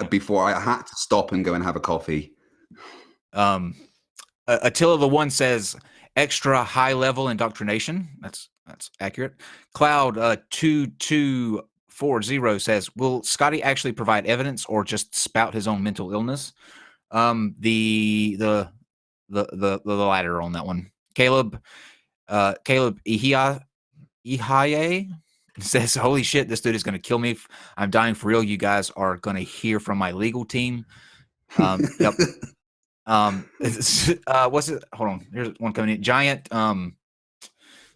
before I had to stop and go and have a coffee. Attila the One says extra high level indoctrination. That's accurate. Cloud 2240 says, will Scotty actually provide evidence or just spout his own mental illness? The latter on that one. Caleb Ihaye says, holy shit, this dude is going to kill me. I'm dying for real. You guys are going to hear from my legal team. Yep. What's it? Hold on. Here's one coming in.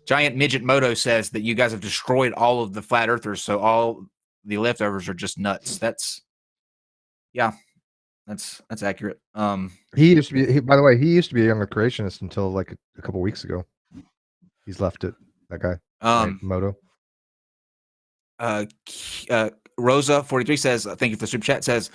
Giant Midget Moto says that you guys have destroyed all of the flat earthers, so all the leftovers are just nuts. That's accurate. He used to be. By the way, he used to be a younger creationist until like a couple weeks ago. He's left it. That guy. Moto. Rosa 43 says, thank you for the super chat. Says,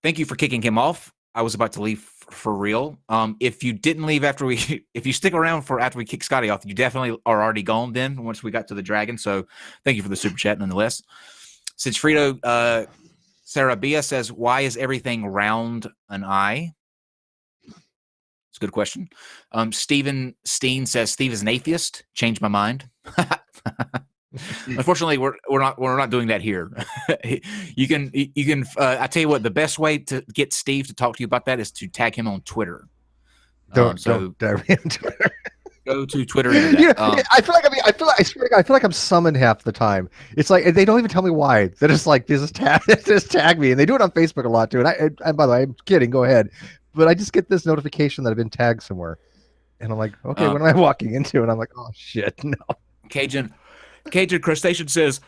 thank you for kicking him off. I was about to leave for real. If you didn't leave if you stick around for after we kick Scotty off, you definitely are already gone then once we got to the dragon. So thank you for the super chat nonetheless. Since Frito Sarabia says, why is everything round an eye? It's a good question. Stephen Steen says, Steve is an atheist. Changed my mind. Unfortunately, we're not doing that here. you can I tell you what, the best way to get Steve to talk to you about that is to tag him on Twitter. Don't tag me on Twitter. Go to Twitter. Internet. I feel like I'm summoned half the time. It's like they don't even tell me why. They're just like just tag me, and they do it on Facebook a lot too. And by the way, I'm kidding. Go ahead, but I just get this notification that I've been tagged somewhere, and I'm like, okay, what am I walking into? And I'm like, oh shit, no. Cajun Crustacean says,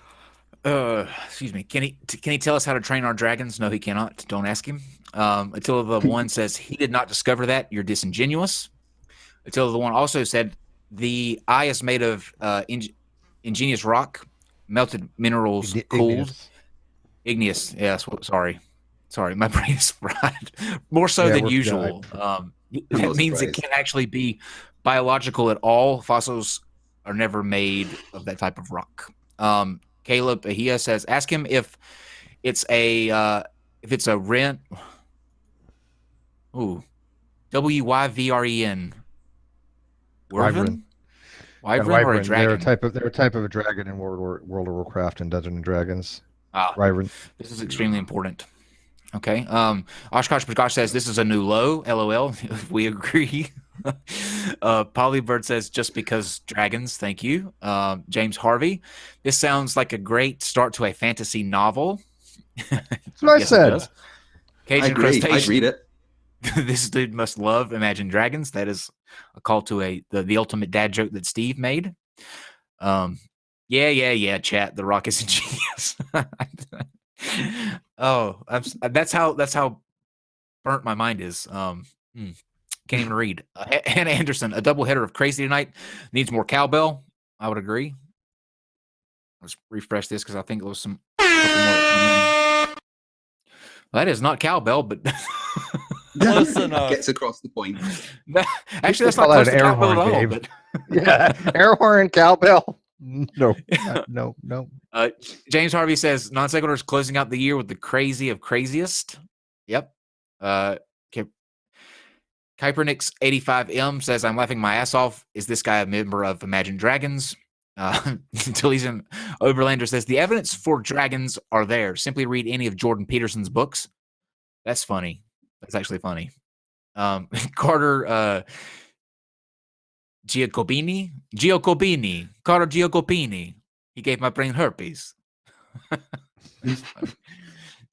excuse me, can he tell us how to train our dragons? No, he cannot. Don't ask him. Until the one says he did not discover that, you're disingenuous. Until the one also said the eye is made of ingenious rock, melted minerals, cooled. Igneous. Yes. Sorry, my brain is fried. More so than usual. That means it can't actually be biological at all. Fossils are never made of that type of rock. Caleb Ahia says, ask him if it's a rent. Ooh, Wyvren. Wyvern or a dragon? They're a type of a dragon in World of Warcraft and Dungeons and Dragons. Wyvern. This is extremely important. Okay. Oshkosh Prakash says this is a new low. LOL. We agree. Polybird says just because dragons. Thank you. James Harvey. This sounds like a great start to a fantasy novel. That's what I said. I agree. I'd read it. This dude must love Imagine Dragons. That is a call to the ultimate dad joke that Steve made. Yeah, chat. The Rock is a genius. That's how burnt my mind is. Can't even read. Hannah Anderson, a double header of Crazy Tonight needs more cowbell. I would agree. Let's refresh this because I think there was some. Well, that is not cowbell, but close enough. Gets across the point. Actually, that's not close to cowbell at all. But yeah, air horn, cowbell. No. James Harvey says NonSequitur is closing out the year with the crazy of craziest. Yep. Kypernix 85M says, I'm laughing my ass off. Is this guy a member of Imagine Dragons? Until he's in Overlander says, the evidence for dragons are there. Simply read any of Jordan Peterson's books. That's funny. That's actually funny. Carter Giacobini. Carter Giacobini. He gave my brain herpes.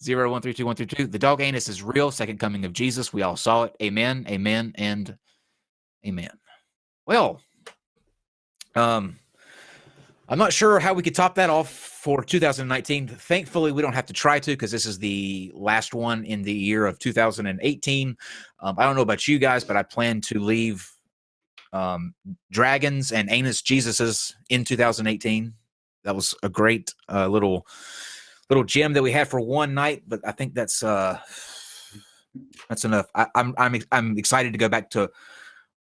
0132132. The dog anus is real. Second coming of Jesus. We all saw it. Amen. Amen. And amen. Well, I'm not sure how we could top that off for 2019. Thankfully, we don't have to try to because this is the last one in the year of 2018. I don't know about you guys, but I plan to leave dragons and anus Jesuses in 2018. That was a great little gem that we had for one night, but I think that's enough. I'm excited to go back to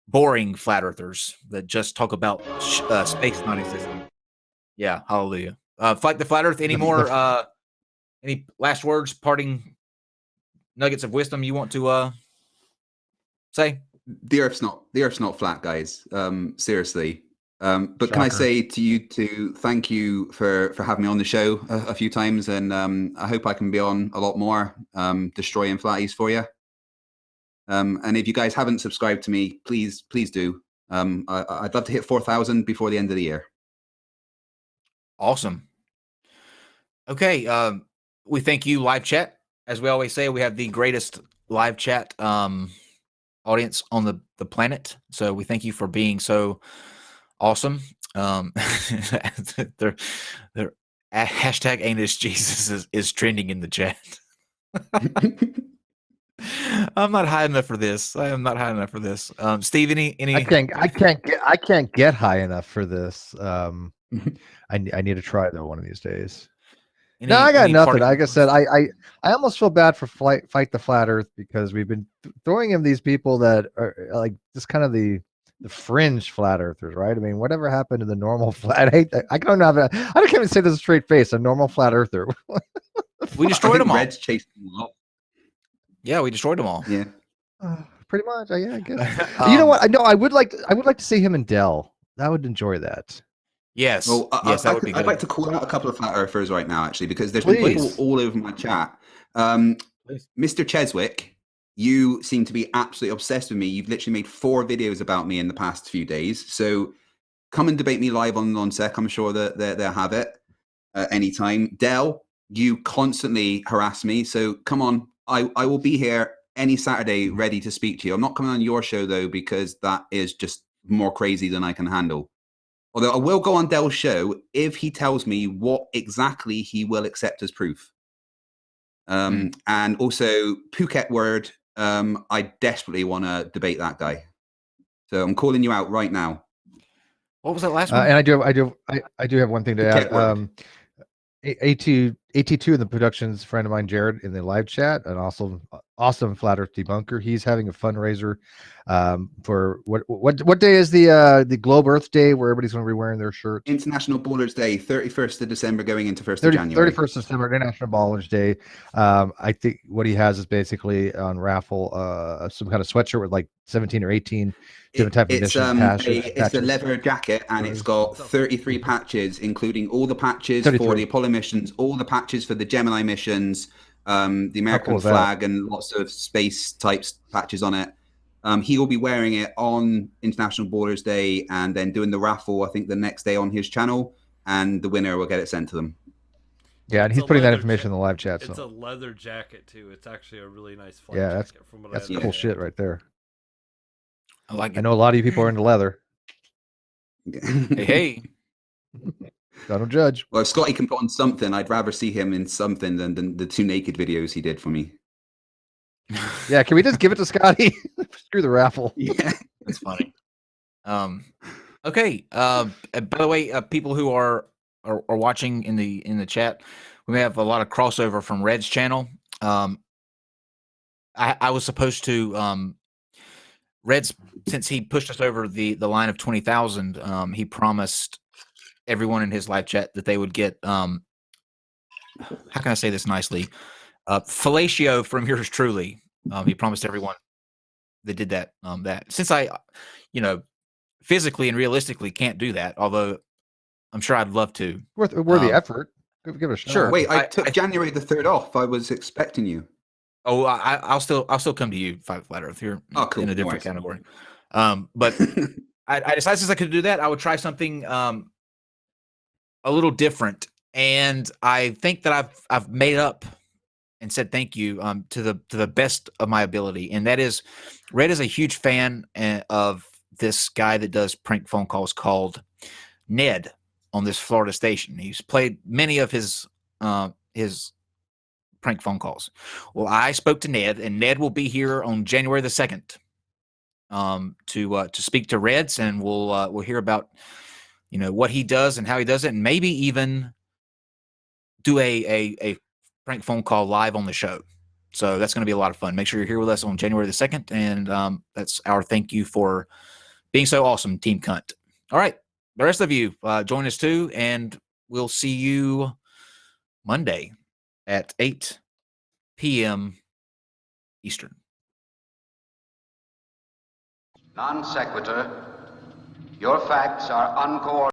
boring flat earthers that just talk about space not existing. Yeah, hallelujah. Fight the flat earth. Any more any last words, parting nuggets of wisdom you want to say? The earth's not flat, guys. Seriously. But Shocker. Can I say to you to thank you for having me on the show a few times, and I hope I can be on a lot more destroying flatties for you. And if you guys haven't subscribed to me, please do. I'd love to hit 4,000 before the end of the year. Awesome. Okay, we thank you, live chat. As we always say, we have the greatest live chat audience on the planet. So we thank you for being so awesome. Their hashtag anus Jesus is trending in the chat. I'm not high enough for this. I am not high enough for this. Steve, any I can't get high enough for this. I need to try though one of these days. No, I got nothing. Like I said, I almost feel bad for Fight the Flat Earth because we've been throwing him these people that are like just kind of the fringe flat earthers, right? I mean, whatever happened to the normal flat? I don't know. I can't even say this a straight face. A normal flat earther. We destroyed them all. Red's chasing them all. Yeah, we destroyed them all. Yeah, pretty much. Yeah, I guess. You know what? I know. I would like to see him in Dell. I would enjoy that. Yes. Well, yes, that would be good. I'd like to call out a couple of flat earthers right now, actually, because there's Please. been people all over my chat. Mr. Cheswick, you seem to be absolutely obsessed with me. You've literally made 4 videos about me in the past few days. So come and debate me live on NonSec. I'm sure that they'll have it anytime. Dell, you constantly harass me. So come on. I will be here any Saturday ready to speak to you. I'm not coming on your show, though, because that is just more crazy than I can handle. Although I will go on Dell's show if he tells me what exactly he will accept as proof. And also Phuket Word, I desperately want to debate that guy. So I'm calling you out right now. What was that last one? And I do have one thing to add. AT2 in the production's friend of mine, Jared, in the live chat, an awesome flat earth debunker. He's having a fundraiser for what day is the Globe Earth Day, where everybody's going to be wearing their shirts? International Ballers Day, 31st of December going into 1st of January. 31st of December, International Ballers Day. I think what he has is basically on raffle some kind of sweatshirt with like 17 or 18 different type of mission patches. It's a leather jacket, and it's got 33 patches, including all the patches 33. for the Apollo missions, all the patches for the Gemini missions, the American flag, and lots of space types patches on it. He will be wearing it on International Ballers Day and then doing the raffle, I think, the next day on his channel, and the winner will get it sent to them. Yeah, and he's putting that information in the live chat. It's a leather jacket too. It's actually a really nice flight jacket. From what that's cool shit right there. I like it. I know a lot of you people are into leather. Hey. Don't judge. Well, if Scotty can put on something, I'd rather see him in something than the 2 naked videos he did for me. Yeah, can we just give it to Scotty? Screw the raffle. Yeah, that's funny. Okay. By the way, people who are watching in the chat, we may have a lot of crossover from Red's channel. I was supposed to Red's, since he pushed us over the line of 20,000, he promised everyone in his live chat that they would get how can I say this nicely? Fellatio from yours truly. He promised everyone that did that. That since I, physically and realistically can't do that, although I'm sure I'd love to. Worthy effort. Give it a shot. Sure. Wait, I took January the 3rd off. I was expecting you. Oh, I'll still come to you, Flat Earth. You're in a different category. But I decided since I could do that, I would try something a little different. And I think that I've made up and said thank you to the best of my ability. And that is, Red is a huge fan of this guy that does prank phone calls called Ned on this Florida station. He's played many of his prank phone calls. Well, I spoke to Ned, and Ned will be here on January the 2nd to speak to Reds, and we'll hear about what he does and how he does it, and maybe even do a prank phone call live on the show. So that's going to be a lot of fun. Make sure you're here with us on January the 2nd, and that's our thank you for being so awesome, Team Cunt. All right, the rest of you join us too, and we'll see you Monday at 8 p.m. Eastern. Non sequitur. Your facts are uncoordinated.